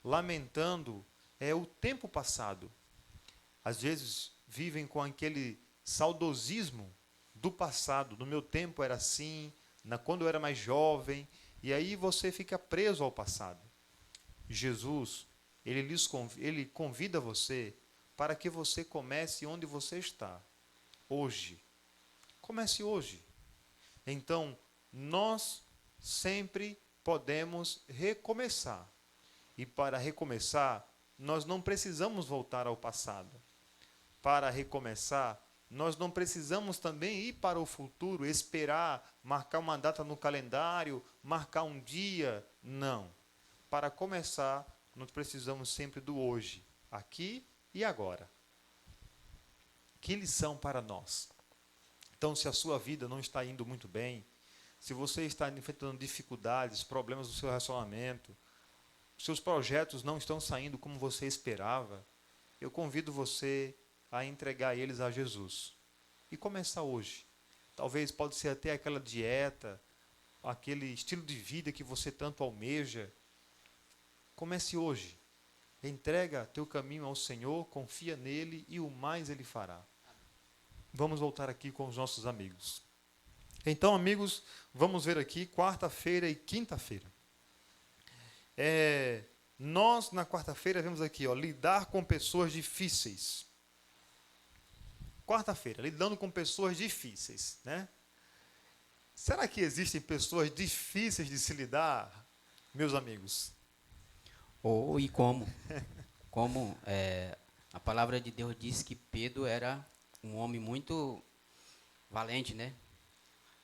lamentando o tempo passado. Às vezes vivem com aquele saudosismo do passado. No meu tempo era assim, quando eu era mais jovem, e aí você fica preso ao passado. Jesus, ele convida você para que você comece onde você está, hoje. Comece hoje. Então, nós sempre podemos recomeçar. E para recomeçar, nós não precisamos voltar ao passado. Para recomeçar, nós não precisamos também ir para o futuro, esperar, marcar uma data no calendário, marcar um dia. Não. Para começar, nós precisamos sempre do hoje, aqui e agora. Que lição para nós. Então, se a sua vida não está indo muito bem, se você está enfrentando dificuldades, problemas no seu relacionamento, seus projetos não estão saindo como você esperava, eu convido você a entregar eles a Jesus. E começar hoje. Talvez pode ser até aquela dieta, aquele estilo de vida que você tanto almeja. Comece hoje. Entrega teu caminho ao Senhor, confia nele e o mais ele fará. Vamos voltar aqui com os nossos amigos. Então, amigos, vamos ver aqui quarta-feira e quinta-feira. Nós, na quarta-feira, vemos aqui, lidar com pessoas difíceis. Quarta-feira, lidando com pessoas difíceis, né? Será que existem pessoas difíceis de se lidar, meus amigos? E como? Como a palavra de Deus diz que Pedro era um homem muito valente, né?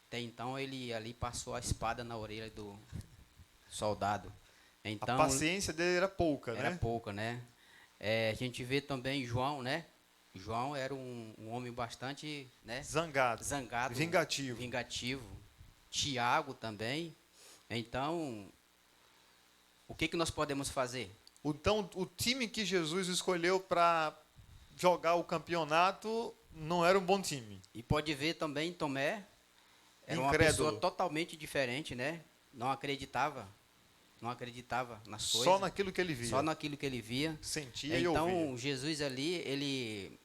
Até então ele ali passou a espada na orelha do soldado. Então, a paciência dele era pouca, né? Era pouca, né? A gente vê também João, né? João era um homem bastante, né? Zangado, vingativo. Tiago também. Então, o que nós podemos fazer? Então, o time que Jesus escolheu para jogar o campeonato não era um bom time. E pode ver também Tomé, era uma Incrédulo. pessoa totalmente diferente, né? Não acreditava nas coisas. Só naquilo que ele via. Só naquilo que ele via. Sentia e ouvia. Então, Jesus ali, ele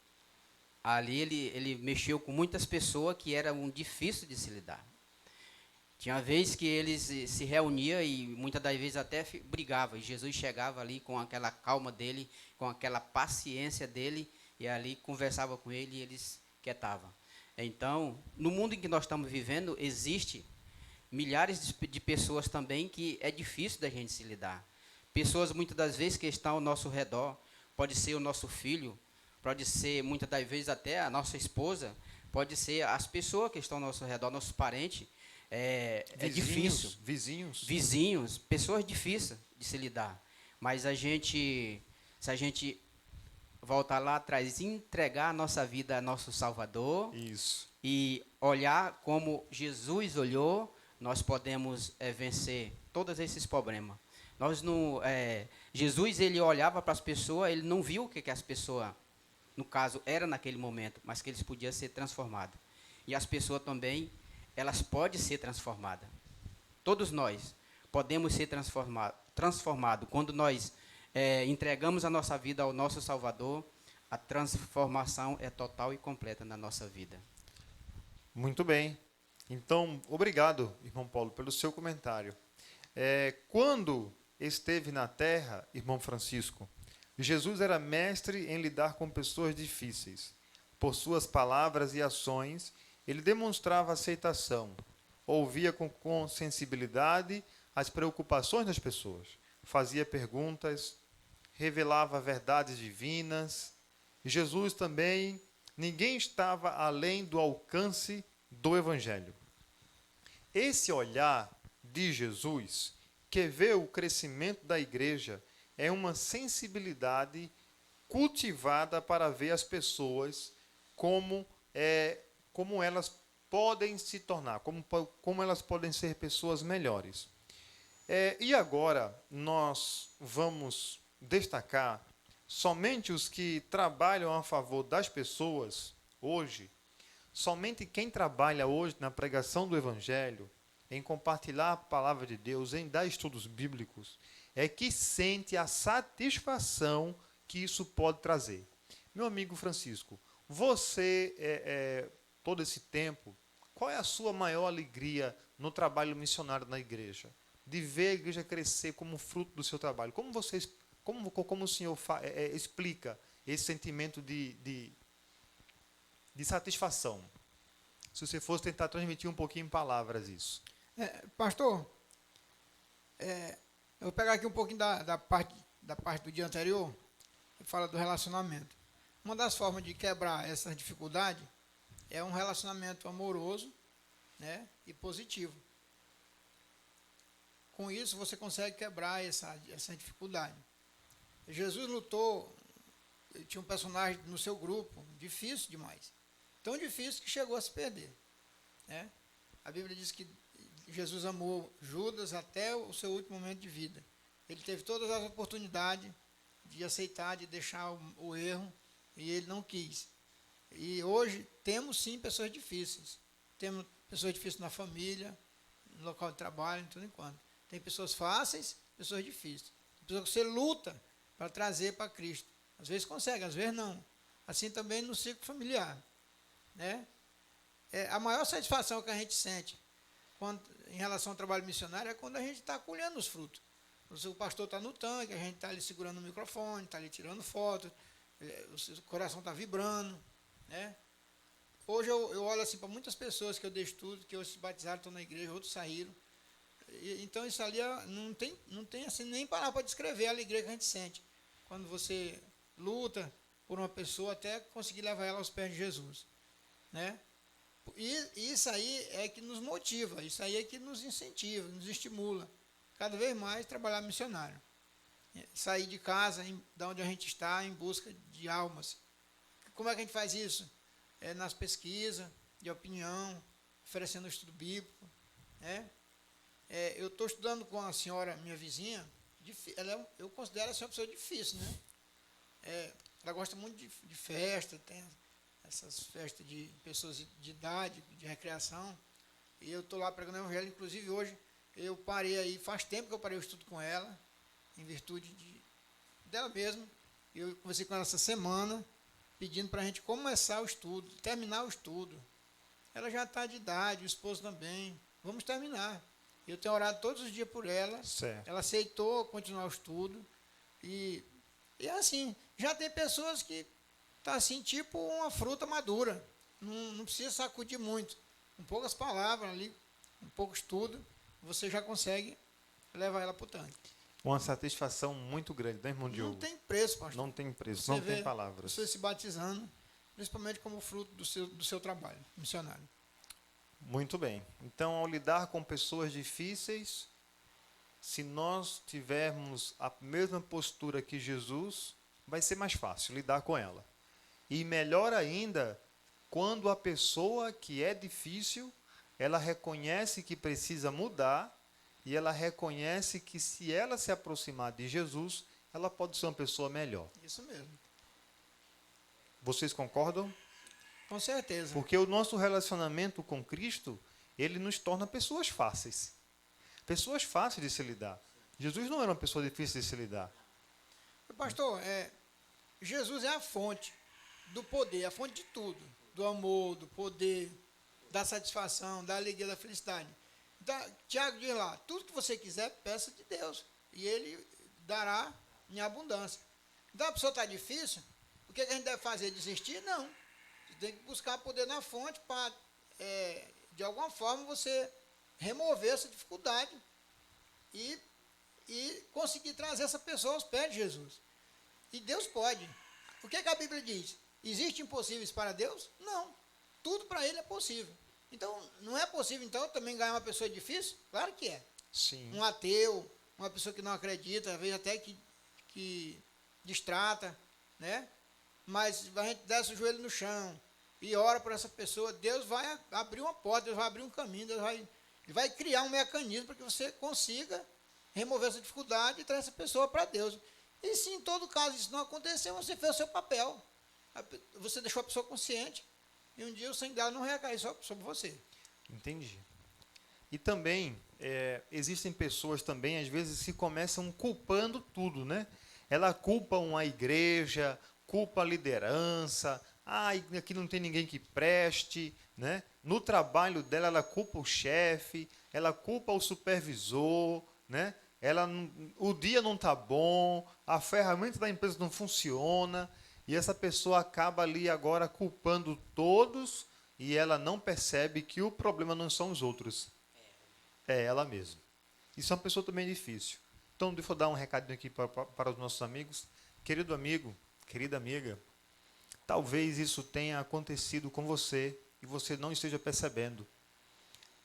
mexeu com muitas pessoas que eram difíceis de se lidar. Tinha vezes que eles se reuniam e muitas das vezes até brigavam. E Jesus chegava ali com aquela calma dele, com aquela paciência dele, e ali conversava com ele e eles quietavam. Então, no mundo em que nós estamos vivendo, existe milhares de pessoas também que é difícil da gente se lidar. Pessoas muitas das vezes que estão ao nosso redor, pode ser o nosso filho, pode ser, muitas das vezes, até a nossa esposa, pode ser as pessoas que estão ao nosso redor, nossos parentes. É difícil. Vizinhos, pessoas difíceis de se lidar. Mas se a gente voltar lá atrás e entregar a nossa vida a nosso Salvador, Isso. e olhar como Jesus olhou, nós podemos vencer todos esses problemas. Jesus, ele olhava para as pessoas, ele não viu o que as pessoas, no caso, era naquele momento, mas que eles podiam ser transformados. E as pessoas também, elas podem ser transformadas. Todos nós podemos ser transformados. Quando nós entregamos a nossa vida ao nosso Salvador, a transformação é total e completa na nossa vida. Muito bem. Então, obrigado, irmão Paulo, pelo seu comentário. Quando esteve na terra, irmão Francisco, Jesus era mestre em lidar com pessoas difíceis. Por suas palavras e ações, ele demonstrava aceitação, ouvia com sensibilidade as preocupações das pessoas, fazia perguntas, revelava verdades divinas. Jesus também, ninguém estava além do alcance do Evangelho. Esse olhar de Jesus, que vê o crescimento da igreja, é uma sensibilidade cultivada para ver as pessoas como elas podem se tornar, como elas podem ser pessoas melhores. E agora nós vamos destacar somente os que trabalham a favor das pessoas hoje. Somente quem trabalha hoje na pregação do Evangelho, em compartilhar a palavra de Deus, em dar estudos bíblicos, é que sente a satisfação que isso pode trazer. Meu amigo Francisco, você, todo esse tempo, qual é a sua maior alegria no trabalho missionário na igreja? De ver a igreja crescer como fruto do seu trabalho. Como o senhor explica esse sentimento de satisfação? Se você fosse tentar transmitir um pouquinho em palavras isso. Pastor, eu vou pegar aqui um pouquinho da parte do dia anterior, que fala do relacionamento. Uma das formas de quebrar essa dificuldade é um relacionamento amoroso, né, e positivo. Com isso, você consegue quebrar essa dificuldade. Jesus lutou, tinha um personagem no seu grupo, difícil demais. Tão difícil que chegou a se perder. Né? A Bíblia diz que Jesus amou Judas até o seu último momento de vida. Ele teve todas as oportunidades de aceitar, de deixar o erro, e ele não quis. E hoje temos sim pessoas difíceis. Temos pessoas difíceis na família, no local de trabalho, em tudo enquanto. Tem pessoas fáceis, pessoas difíceis. Tem pessoas que você luta para trazer para Cristo. Às vezes consegue, às vezes não. Assim também no ciclo familiar. Né? A maior satisfação que a gente sente em relação ao trabalho missionário é quando a gente está colhendo os frutos. O pastor está no tanque, a gente está ali segurando o microfone, está ali tirando foto, o coração está vibrando. Né? Hoje eu olho assim para muitas pessoas que eu dei estudo, que hoje se batizaram, estão na igreja, outros saíram. Então isso ali não tem assim, nem parar para descrever a alegria que a gente sente. Quando você luta por uma pessoa até conseguir levar ela aos pés de Jesus. Né? E isso aí é que nos motiva, isso aí é que nos incentiva, nos estimula. Cada vez mais trabalhar missionário. Sair de casa, da onde a gente está, em busca de almas. Como é que a gente faz isso? Nas pesquisas de opinião, oferecendo estudo bíblico. Né? Eu estou estudando com a senhora, minha vizinha, eu considero ela uma pessoa difícil. Né? Ela gosta muito de festa, tem essas festas de pessoas de idade, de recreação. E eu estou lá pregando o evangelho, inclusive hoje eu parei aí, faz tempo que eu parei o estudo com ela, em virtude dela mesma. Eu conversei com ela essa semana, pedindo para a gente começar o estudo, terminar o estudo. Ela já está de idade, o esposo também. Vamos terminar. Eu tenho orado todos os dias por ela. Certo. Ela aceitou continuar o estudo. E assim, já tem pessoas que tá assim, tipo uma fruta madura. Não precisa sacudir muito. Com poucas palavras ali, com pouco estudo, você já consegue levar ela para o tanque. Uma satisfação muito grande, né, irmão Diogo? Não tem preço, pastor. Não tem preço, Você não vê tem palavras. Você se batizando, principalmente como fruto do seu trabalho missionário. Muito bem. Então, ao lidar com pessoas difíceis, se nós tivermos a mesma postura que Jesus, vai ser mais fácil lidar com ela. E melhor ainda, quando a pessoa que é difícil, ela reconhece que precisa mudar e ela reconhece que se ela se aproximar de Jesus, ela pode ser uma pessoa melhor. Isso mesmo. Vocês concordam? Com certeza. Porque o nosso relacionamento com Cristo, ele nos torna pessoas fáceis. Pessoas fáceis de se lidar. Jesus não era uma pessoa difícil de se lidar. Pastor, Jesus é a fonte do poder, a fonte de tudo. Do amor, do poder, da satisfação, da alegria, da felicidade. Então, Tiago diz lá, tudo que você quiser, peça de Deus. E Ele dará em abundância. Então, a pessoa está difícil, o que a gente deve fazer? Desistir? Não. Você tem que buscar poder na fonte para, de alguma forma, você remover essa dificuldade e conseguir trazer essa pessoa aos pés de Jesus. E Deus pode. O que a Bíblia diz? Existem impossíveis para Deus? Não. Tudo para Ele é possível. Então, não é possível, então, também ganhar uma pessoa difícil? Claro que é. Sim. Um ateu, uma pessoa que não acredita, às vezes até que distrata, né? Mas a gente desce o joelho no chão e ora por essa pessoa, Deus vai abrir uma porta, Deus vai abrir um caminho, Ele vai criar um mecanismo para que você consiga remover essa dificuldade e trazer essa pessoa para Deus. E se em todo caso isso não acontecer, você fez o seu papel. Você deixou a pessoa consciente e um dia o sangue dela não recair sobre você. Entendi. E também, existem pessoas também, às vezes, que começam culpando tudo, né? Ela culpa uma igreja, culpa a liderança, aqui não tem ninguém que preste, né? No trabalho dela, ela culpa o chefe, ela culpa o supervisor, né? O dia não está bom, a ferramenta da empresa não funciona, e essa pessoa acaba ali agora culpando todos, e ela não percebe que o problema não são os outros, é ela mesma. Isso é uma pessoa também difícil. Então, deixa eu dar um recadinho aqui para os nossos amigos. Querido amigo, querida amiga, talvez isso tenha acontecido com você e você não esteja percebendo.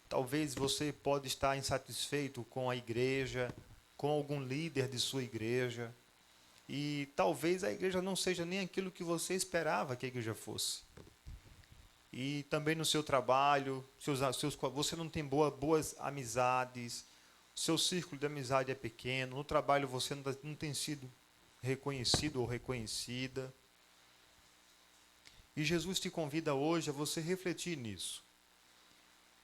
Talvez você pode estar insatisfeito com a igreja, com algum líder de sua igreja, e talvez a igreja não seja nem aquilo que você esperava que a igreja fosse. E também no seu trabalho, você não tem boas amizades, seu círculo de amizade é pequeno, no trabalho você não tem sido reconhecido ou reconhecida. E Jesus te convida hoje a você refletir nisso.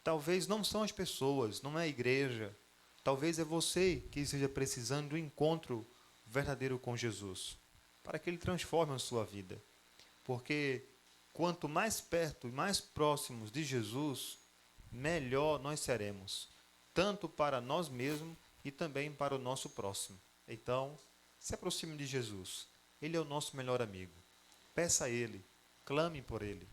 Talvez não são as pessoas, não é a igreja. Talvez é você que esteja precisando do encontro verdadeiro com Jesus, para que Ele transforme a sua vida. Porque quanto mais perto e mais próximos de Jesus, melhor nós seremos, tanto para nós mesmos e também para o nosso próximo. Então, se aproxime de Jesus. Ele é o nosso melhor amigo. Peça a Ele, clame por Ele,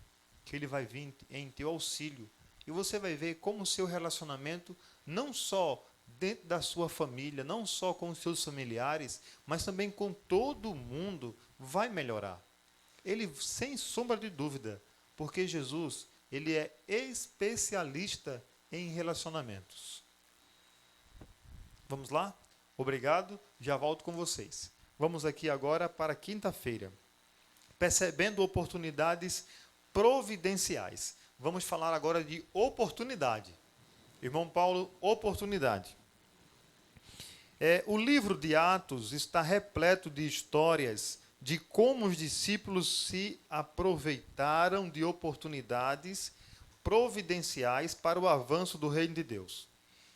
que Ele vai vir em teu auxílio. E você vai ver como o seu relacionamento, não só dentro da sua família, não só com os seus familiares, mas também com todo mundo, vai melhorar. Ele, sem sombra de dúvida, porque Jesus, Ele é especialista em relacionamentos. Vamos lá? Obrigado, já volto com vocês. Vamos aqui agora para quinta-feira. Percebendo oportunidades providenciais. Vamos falar agora de oportunidade. Irmão Paulo, oportunidade. O livro de Atos está repleto de histórias de como os discípulos se aproveitaram de oportunidades providenciais para o avanço do reino de Deus.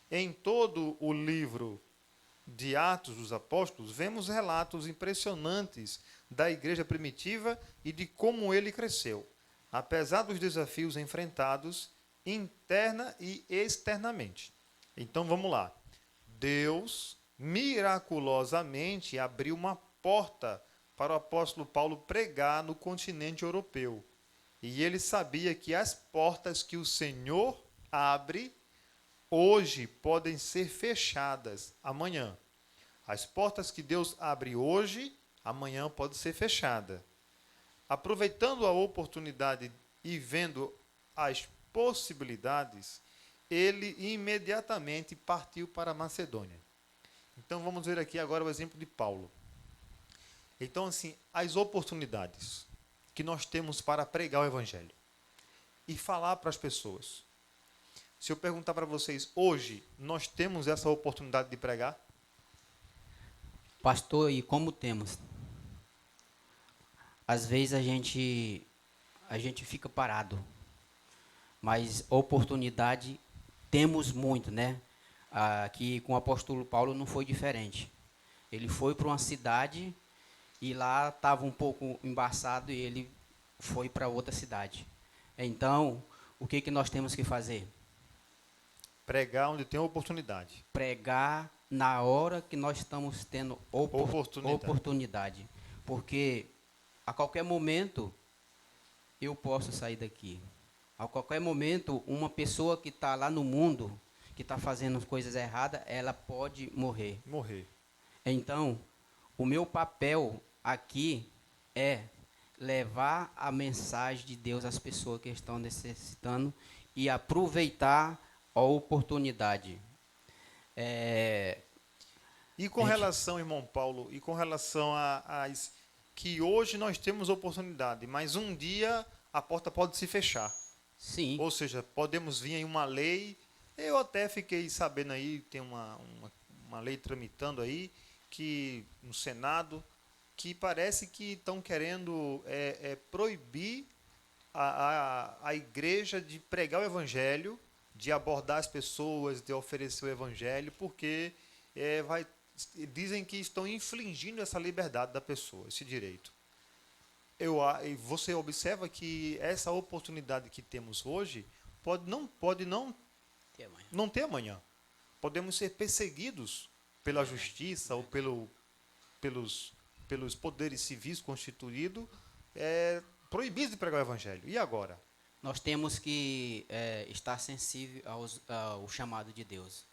Em todo o livro de Atos dos Apóstolos, vemos relatos impressionantes da igreja primitiva e de como ele cresceu, apesar dos desafios enfrentados interna e externamente. Então vamos lá. Deus miraculosamente abriu uma porta para o apóstolo Paulo pregar no continente europeu. E ele sabia que as portas que o Senhor abre hoje podem ser fechadas amanhã. As portas que Deus abre hoje, amanhã pode ser fechada. Aproveitando a oportunidade e vendo as possibilidades, ele imediatamente partiu para a Macedônia. Então vamos ver aqui agora o exemplo de Paulo. Então, assim, as oportunidades que nós temos para pregar o Evangelho e falar para as pessoas. Se eu perguntar para vocês, hoje nós temos essa oportunidade de pregar? Pastor, e como temos? Às vezes a gente fica parado, mas oportunidade temos muito, né? Aqui com o apóstolo Paulo não foi diferente. Ele foi para uma cidade e lá estava um pouco embaçado e ele foi para outra cidade. Então, o que nós temos que fazer? Pregar onde tem oportunidade. Pregar na hora que nós estamos tendo oportunidade. Porque a qualquer momento eu posso sair daqui. A qualquer momento, uma pessoa que está lá no mundo, que está fazendo coisas erradas, ela pode morrer. Então, o meu papel aqui é levar a mensagem de Deus às pessoas que estão necessitando e aproveitar a oportunidade. E com relação, irmão Paulo, e com relação que hoje nós temos oportunidade, mas um dia a porta pode se fechar. Sim. Ou seja, podemos vir em uma lei. Eu até fiquei sabendo aí, tem uma lei tramitando aí, que no Senado, que parece que estão querendo proibir a igreja de pregar o Evangelho, de abordar as pessoas, de oferecer o Evangelho, porque dizem que estão infringindo essa liberdade da pessoa, esse direito. Você observa que essa oportunidade que temos hoje pode não ter amanhã. Podemos ser perseguidos pela justiça ou pelos poderes civis constituídos, proibidos de pregar o Evangelho. E agora? Nós temos que estar sensível ao chamado de Deus.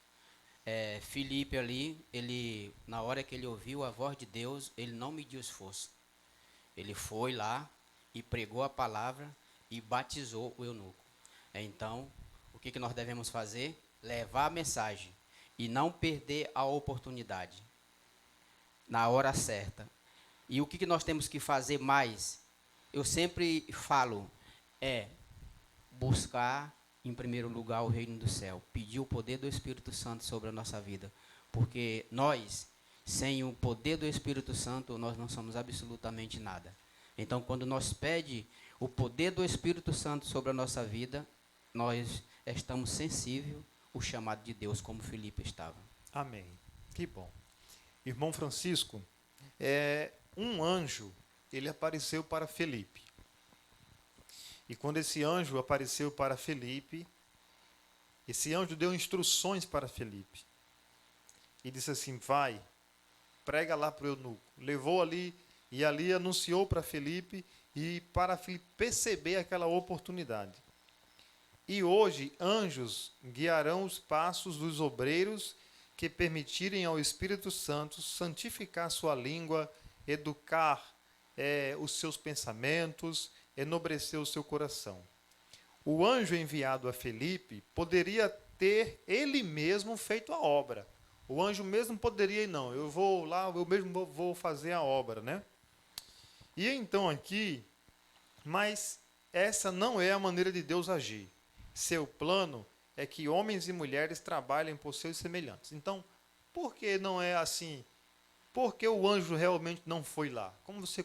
Filipe ali, na hora que ele ouviu a voz de Deus, ele não mediu esforço. Ele foi lá e pregou a palavra e batizou o eunuco. Então, o que nós devemos fazer? Levar a mensagem e não perder a oportunidade na hora certa. E o que nós temos que fazer mais? Eu sempre falo, buscar em primeiro lugar o reino do céu, pedir o poder do Espírito Santo sobre a nossa vida, porque nós, sem o poder do Espírito Santo, nós não somos absolutamente nada. Então, quando nós pedimos o poder do Espírito Santo sobre a nossa vida, nós estamos sensíveis ao chamado de Deus, como Filipe estava. Amém. Que bom. Irmão Francisco, um anjo, ele apareceu para Filipe. E quando esse anjo apareceu para Filipe, esse anjo deu instruções para Filipe. E disse assim, vai, prega lá para o eunuco. Levou ali, e ali anunciou para Filipe, e para Filipe perceber aquela oportunidade. E hoje, anjos guiarão os passos dos obreiros que permitirem ao Espírito Santo santificar sua língua, educar os seus pensamentos, enobrecer o seu coração. O anjo enviado a Filipe poderia ter ele mesmo feito a obra. O anjo mesmo poderia, não, eu vou lá, eu mesmo vou fazer a obra, né? E então aqui, mas essa não é a maneira de Deus agir. Seu plano é que homens e mulheres trabalhem por seus semelhantes. Então, por que não é assim? Por que o anjo realmente não foi lá? Como você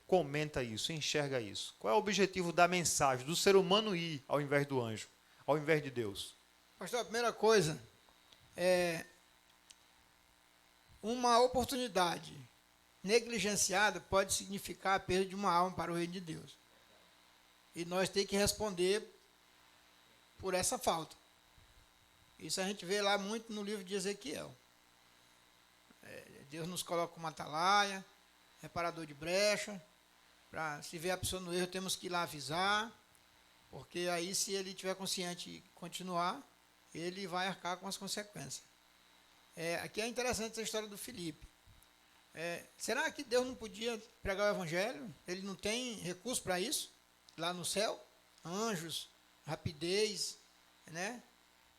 comenta isso, enxerga isso? Qual é o objetivo da mensagem, do ser humano ir ao invés do anjo, ao invés de Deus? Pastor, a primeira coisa é uma oportunidade negligenciada pode significar a perda de uma alma para o reino de Deus. E nós temos que responder por essa falta. Isso a gente vê lá muito no livro de Ezequiel. Deus nos coloca como atalaia, reparador de brecha, para se ver a pessoa no erro, temos que ir lá avisar, porque aí se ele tiver consciente e continuar, ele vai arcar com as consequências. Aqui é interessante essa história do Filipe. Será que Deus não podia pregar o evangelho? Ele não tem recurso para isso? Lá no céu? Anjos, rapidez, né?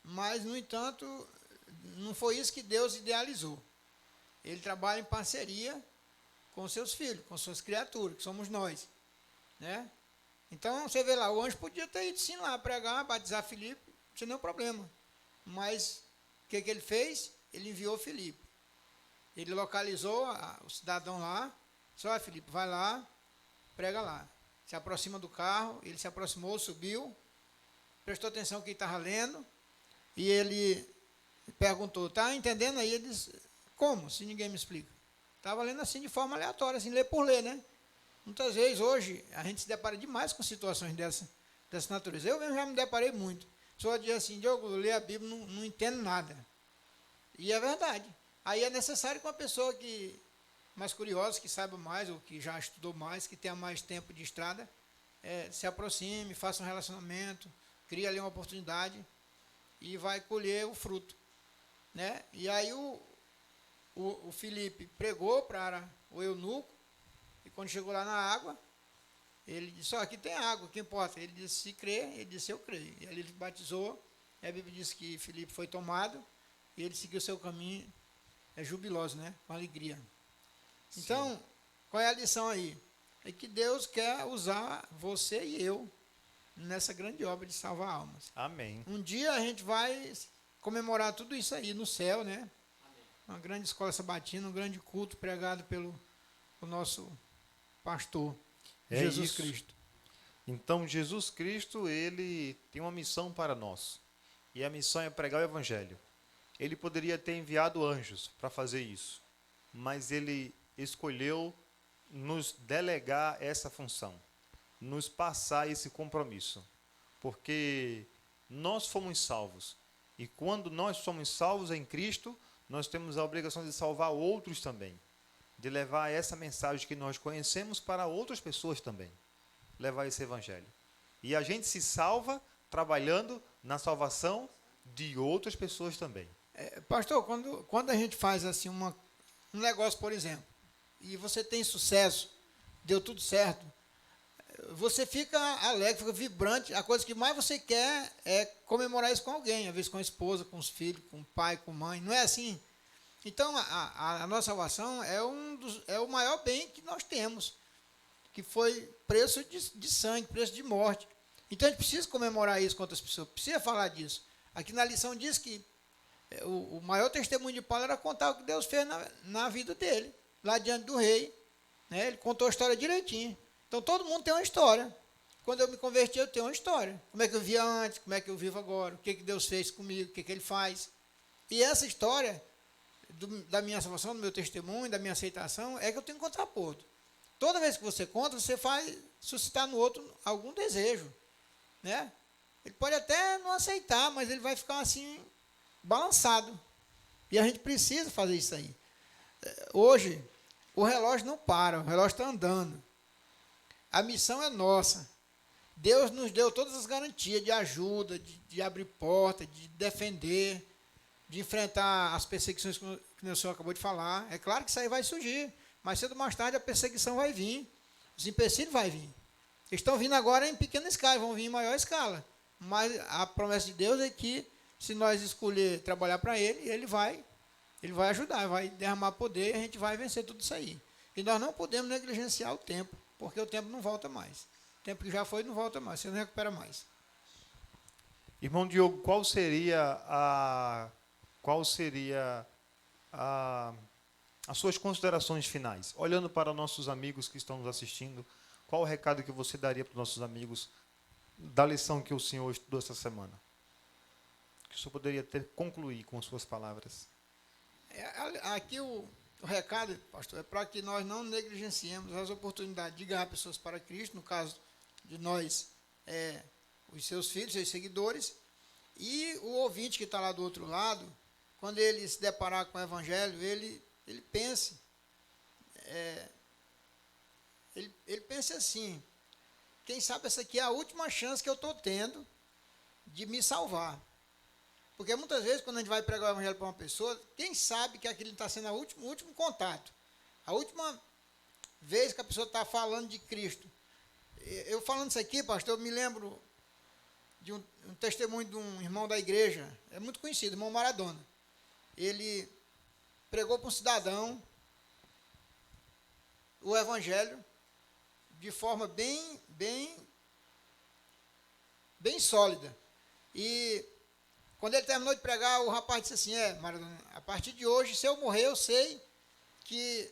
Mas, no entanto, não foi isso que Deus idealizou. Ele trabalha em parceria com seus filhos, com suas criaturas, que somos nós, né? Então, você vê lá, o anjo podia ter ido sim lá pregar, batizar Filipe, não tinha nenhum problema. Mas, o que ele fez? Ele enviou Filipe. Ele localizou o cidadão lá, disse: olha, Filipe, vai lá, prega lá. Se aproxima do carro, ele se aproximou, subiu, prestou atenção que ele estava lendo, e ele perguntou: está entendendo aí? Ele disse: como, se ninguém me explica? Estava lendo assim de forma aleatória, assim, ler por ler, né? Muitas vezes, hoje, a gente se depara demais com situações dessa natureza. Eu mesmo já me deparei muito. A pessoa diz assim: Diogo, eu leio a Bíblia, não entendo nada. E é verdade. Aí é necessário que uma pessoa que mais curiosa, que saiba mais, ou que já estudou mais, que tenha mais tempo de estrada, se aproxime, faça um relacionamento, crie ali uma oportunidade e vai colher o fruto, né? E aí o Filipe pregou para o eunuco, e quando chegou lá na água, ele disse: aqui tem água, o que importa? Ele disse: se crê, ele disse: eu creio. E ali ele batizou, e a Bíblia diz que Filipe foi tomado, e ele seguiu seu caminho jubiloso, né? Com alegria. Sim. Então, qual é a lição aí? É que Deus quer usar você e eu nessa grande obra de salvar almas. Amém. Um dia a gente vai comemorar tudo isso aí no céu, né? Amém. Uma grande escola sabatina, um grande culto pregado pelo nosso pastor, Jesus Cristo. Então, Jesus Cristo, ele tem uma missão para nós. E a missão é pregar o evangelho. Ele poderia ter enviado anjos para fazer isso, mas ele escolheu nos delegar essa função, nos passar esse compromisso, porque nós fomos salvos, e quando nós somos salvos em Cristo, nós temos a obrigação de salvar outros também, de levar essa mensagem que nós conhecemos para outras pessoas também, levar esse evangelho. E a gente se salva trabalhando na salvação de outras pessoas também. Pastor, quando a gente faz assim um negócio, por exemplo, e você tem sucesso, deu tudo certo, você fica alegre, fica vibrante. A coisa que mais você quer é comemorar isso com alguém, às vezes com a esposa, com os filhos, com o pai, com a mãe. Não é assim? Então, a nossa salvação é o maior bem que nós temos, que foi preço de sangue, preço de morte. Então, a gente precisa comemorar isso com outras pessoas, precisa falar disso. Aqui na lição diz que o maior testemunho de Paulo era contar o que Deus fez na vida dele, lá diante do rei, né? Ele contou a história direitinho. Então, todo mundo tem uma história. Quando eu me converti, eu tenho uma história. Como é que eu via antes, como é que eu vivo agora, o que Deus fez comigo, o que ele faz. E essa história da minha salvação, do meu testemunho, da minha aceitação, é que eu tenho contraponto. Toda vez que você conta, você faz suscitar no outro algum desejo, né? Ele pode até não aceitar, mas ele vai ficar assim, balançado. E a gente precisa fazer isso aí. Hoje, o relógio não para, o relógio está andando. A missão é nossa. Deus nos deu todas as garantias de ajuda, de abrir porta, de defender, de enfrentar as perseguições que o senhor acabou de falar. É claro que isso aí vai surgir, mas cedo ou mais tarde a perseguição vai vir, os empecilhos vão vir. Eles estão vindo agora em pequena escala, vão vir em maior escala. Mas a promessa de Deus é que, se nós escolher trabalhar para ele vai ajudar, vai derramar poder e a gente vai vencer tudo isso aí. E nós não podemos negligenciar o tempo, porque o tempo não volta mais. O tempo que já foi não volta mais, você não recupera mais. Irmão Diogo, qual seria as suas considerações finais? Olhando para nossos amigos que estão nos assistindo, qual o recado que você daria para os nossos amigos da lição que o senhor estudou essa semana? Que o senhor poderia concluir com as suas palavras? Aqui o recado, pastor, é para que nós não negligenciemos as oportunidades de ganhar pessoas para Cristo, no caso de nós, os seus filhos, seus seguidores, e o ouvinte que está lá do outro lado, quando ele se deparar com o Evangelho, ele pense, ele pense assim: quem sabe essa aqui é a última chance que eu estou tendo de me salvar. Porque muitas vezes, quando a gente vai pregar o evangelho para uma pessoa, quem sabe que aquilo está sendo o último contato, a última vez que a pessoa está falando de Cristo. Eu falando isso aqui, pastor, eu me lembro de um testemunho de um irmão da igreja, é muito conhecido, irmão Maradona. Ele pregou para um cidadão o evangelho de forma bem sólida. E quando ele terminou de pregar, o rapaz disse assim: Maradona, a partir de hoje, se eu morrer, eu sei que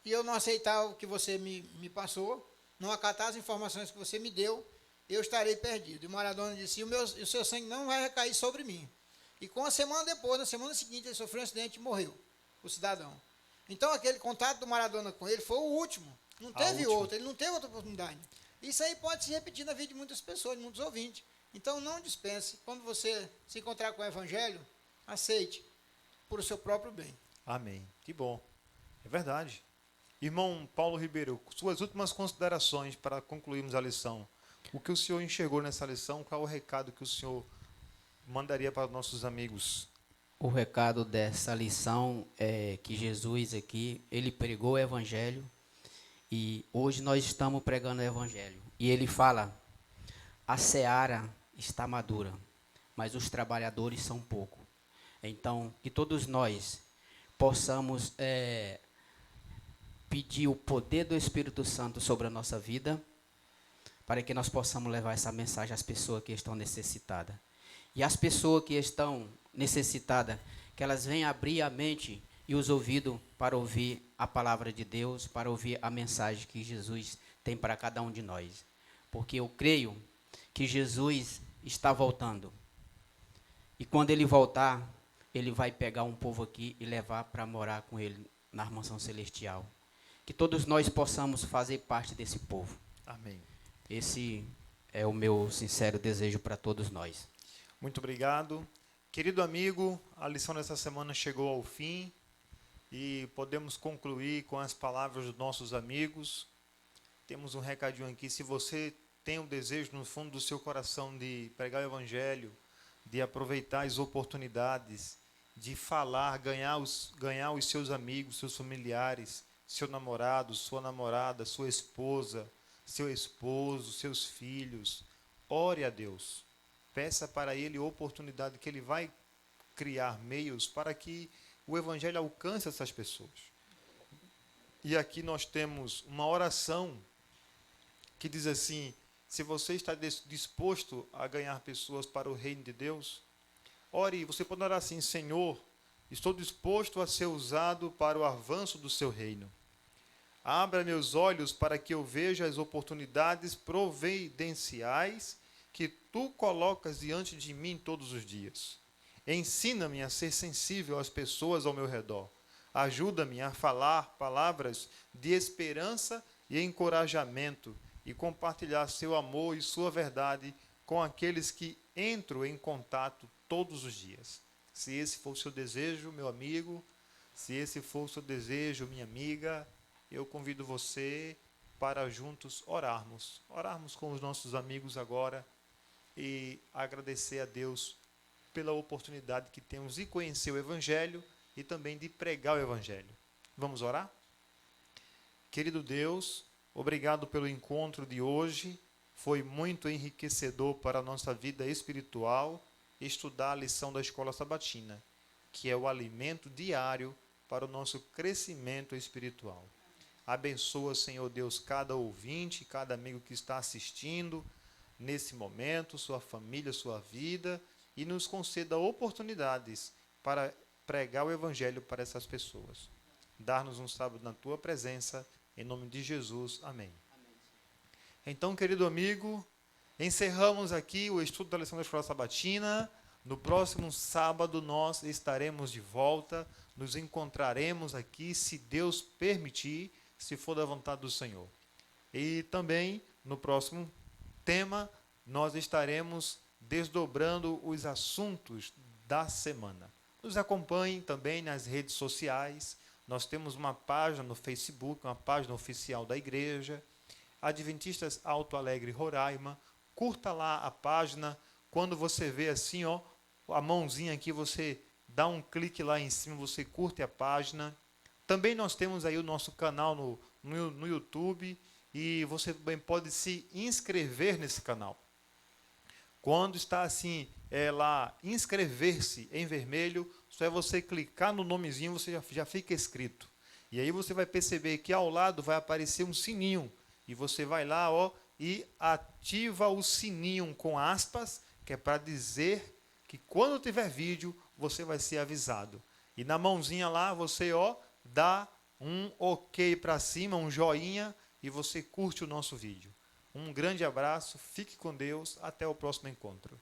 eu não aceitar o que você me passou, não acatar as informações que você me deu, eu estarei perdido. E o Maradona disse: o seu sangue não vai recair sobre mim. E com a semana depois, na semana seguinte, ele sofreu um acidente e morreu, o cidadão. Então, aquele contato do Maradona com ele foi o último. Não teve outro, ele não teve outra oportunidade. Isso aí pode se repetir na vida de muitas pessoas, de muitos ouvintes. Então, não dispense. Quando você se encontrar com o Evangelho, aceite por o seu próprio bem. Amém. Que bom. É verdade. Irmão Paulo Ribeiro, suas últimas considerações para concluirmos a lição. O que o senhor enxergou nessa lição? Qual é o recado que o senhor mandaria para os nossos amigos? O recado dessa lição é que Jesus aqui, ele pregou o evangelho e hoje nós estamos pregando o evangelho. E ele fala: a seara está madura, mas os trabalhadores são poucos. Então, que todos nós possamos pedir o poder do Espírito Santo sobre a nossa vida, para que nós possamos levar essa mensagem às pessoas que estão necessitadas. E as pessoas que estão necessitadas, que elas venham abrir a mente e os ouvidos para ouvir a palavra de Deus, para ouvir a mensagem que Jesus tem para cada um de nós. Porque eu creio que Jesus está voltando. E quando ele voltar, ele vai pegar um povo aqui e levar para morar com ele na mansão celestial. Que todos nós possamos fazer parte desse povo. Amém. Esse é o meu sincero desejo para todos nós. Muito obrigado. Querido amigo, a lição dessa semana chegou ao fim e podemos concluir com as palavras dos nossos amigos. Temos um recadinho aqui: se você tem o desejo no fundo do seu coração de pregar o evangelho, de aproveitar as oportunidades, de falar, ganhar os seus amigos, seus familiares, seu namorado, sua namorada, sua esposa, seu esposo, seus filhos, ore a Deus. Peça para Ele a oportunidade, que Ele vai criar meios para que o Evangelho alcance essas pessoas. E aqui nós temos uma oração que diz assim: se você está disposto a ganhar pessoas para o reino de Deus, ore. Você pode orar assim: Senhor, estou disposto a ser usado para o avanço do seu reino. Abra meus olhos para que eu veja as oportunidades providenciais que tu colocas diante de mim todos os dias. Ensina-me a ser sensível às pessoas ao meu redor. Ajuda-me a falar palavras de esperança e encorajamento e compartilhar seu amor e sua verdade com aqueles que entro em contato todos os dias. Se esse for o seu desejo, meu amigo, se esse for o seu desejo, minha amiga, eu convido você para juntos orarmos com os nossos amigos agora e agradecer a Deus pela oportunidade que temos de conhecer o Evangelho e também de pregar o Evangelho. Vamos orar? Querido Deus, obrigado pelo encontro de hoje. Foi muito enriquecedor para a nossa vida espiritual estudar a lição da Escola Sabatina, que é o alimento diário para o nosso crescimento espiritual. Abençoa, Senhor Deus, cada ouvinte, cada amigo que está assistindo nesse momento, sua família, sua vida, e nos conceda oportunidades para pregar o Evangelho para essas pessoas. Dar-nos um sábado na tua presença, em nome de Jesus. Amém. Então, querido amigo, encerramos aqui o estudo da lição da Escola Sabatina. No próximo sábado nós estaremos de volta, nos encontraremos aqui, se Deus permitir, se for da vontade do Senhor. E também, no próximo tema, nós estaremos desdobrando os assuntos da semana. Nos acompanhem também nas redes sociais. Nós temos uma página no Facebook, uma página oficial da igreja, Adventistas Alto Alegre, Roraima. Curta lá a página. Quando você vê assim, a mãozinha aqui, você dá um clique lá em cima, você curte a página. Também nós temos aí o nosso canal no YouTube e você também pode se inscrever nesse canal. Quando está assim, lá, inscrever-se em vermelho, só é você clicar no nomezinho, você já fica inscrito. E aí você vai perceber que ao lado vai aparecer um sininho. E você vai lá, ó, e ativa o sininho com aspas, que é para dizer que quando tiver vídeo, você vai ser avisado. E na mãozinha lá, você, ó, dá um ok para cima, um joinha, e você curte o nosso vídeo. Um grande abraço, fique com Deus, até o próximo encontro.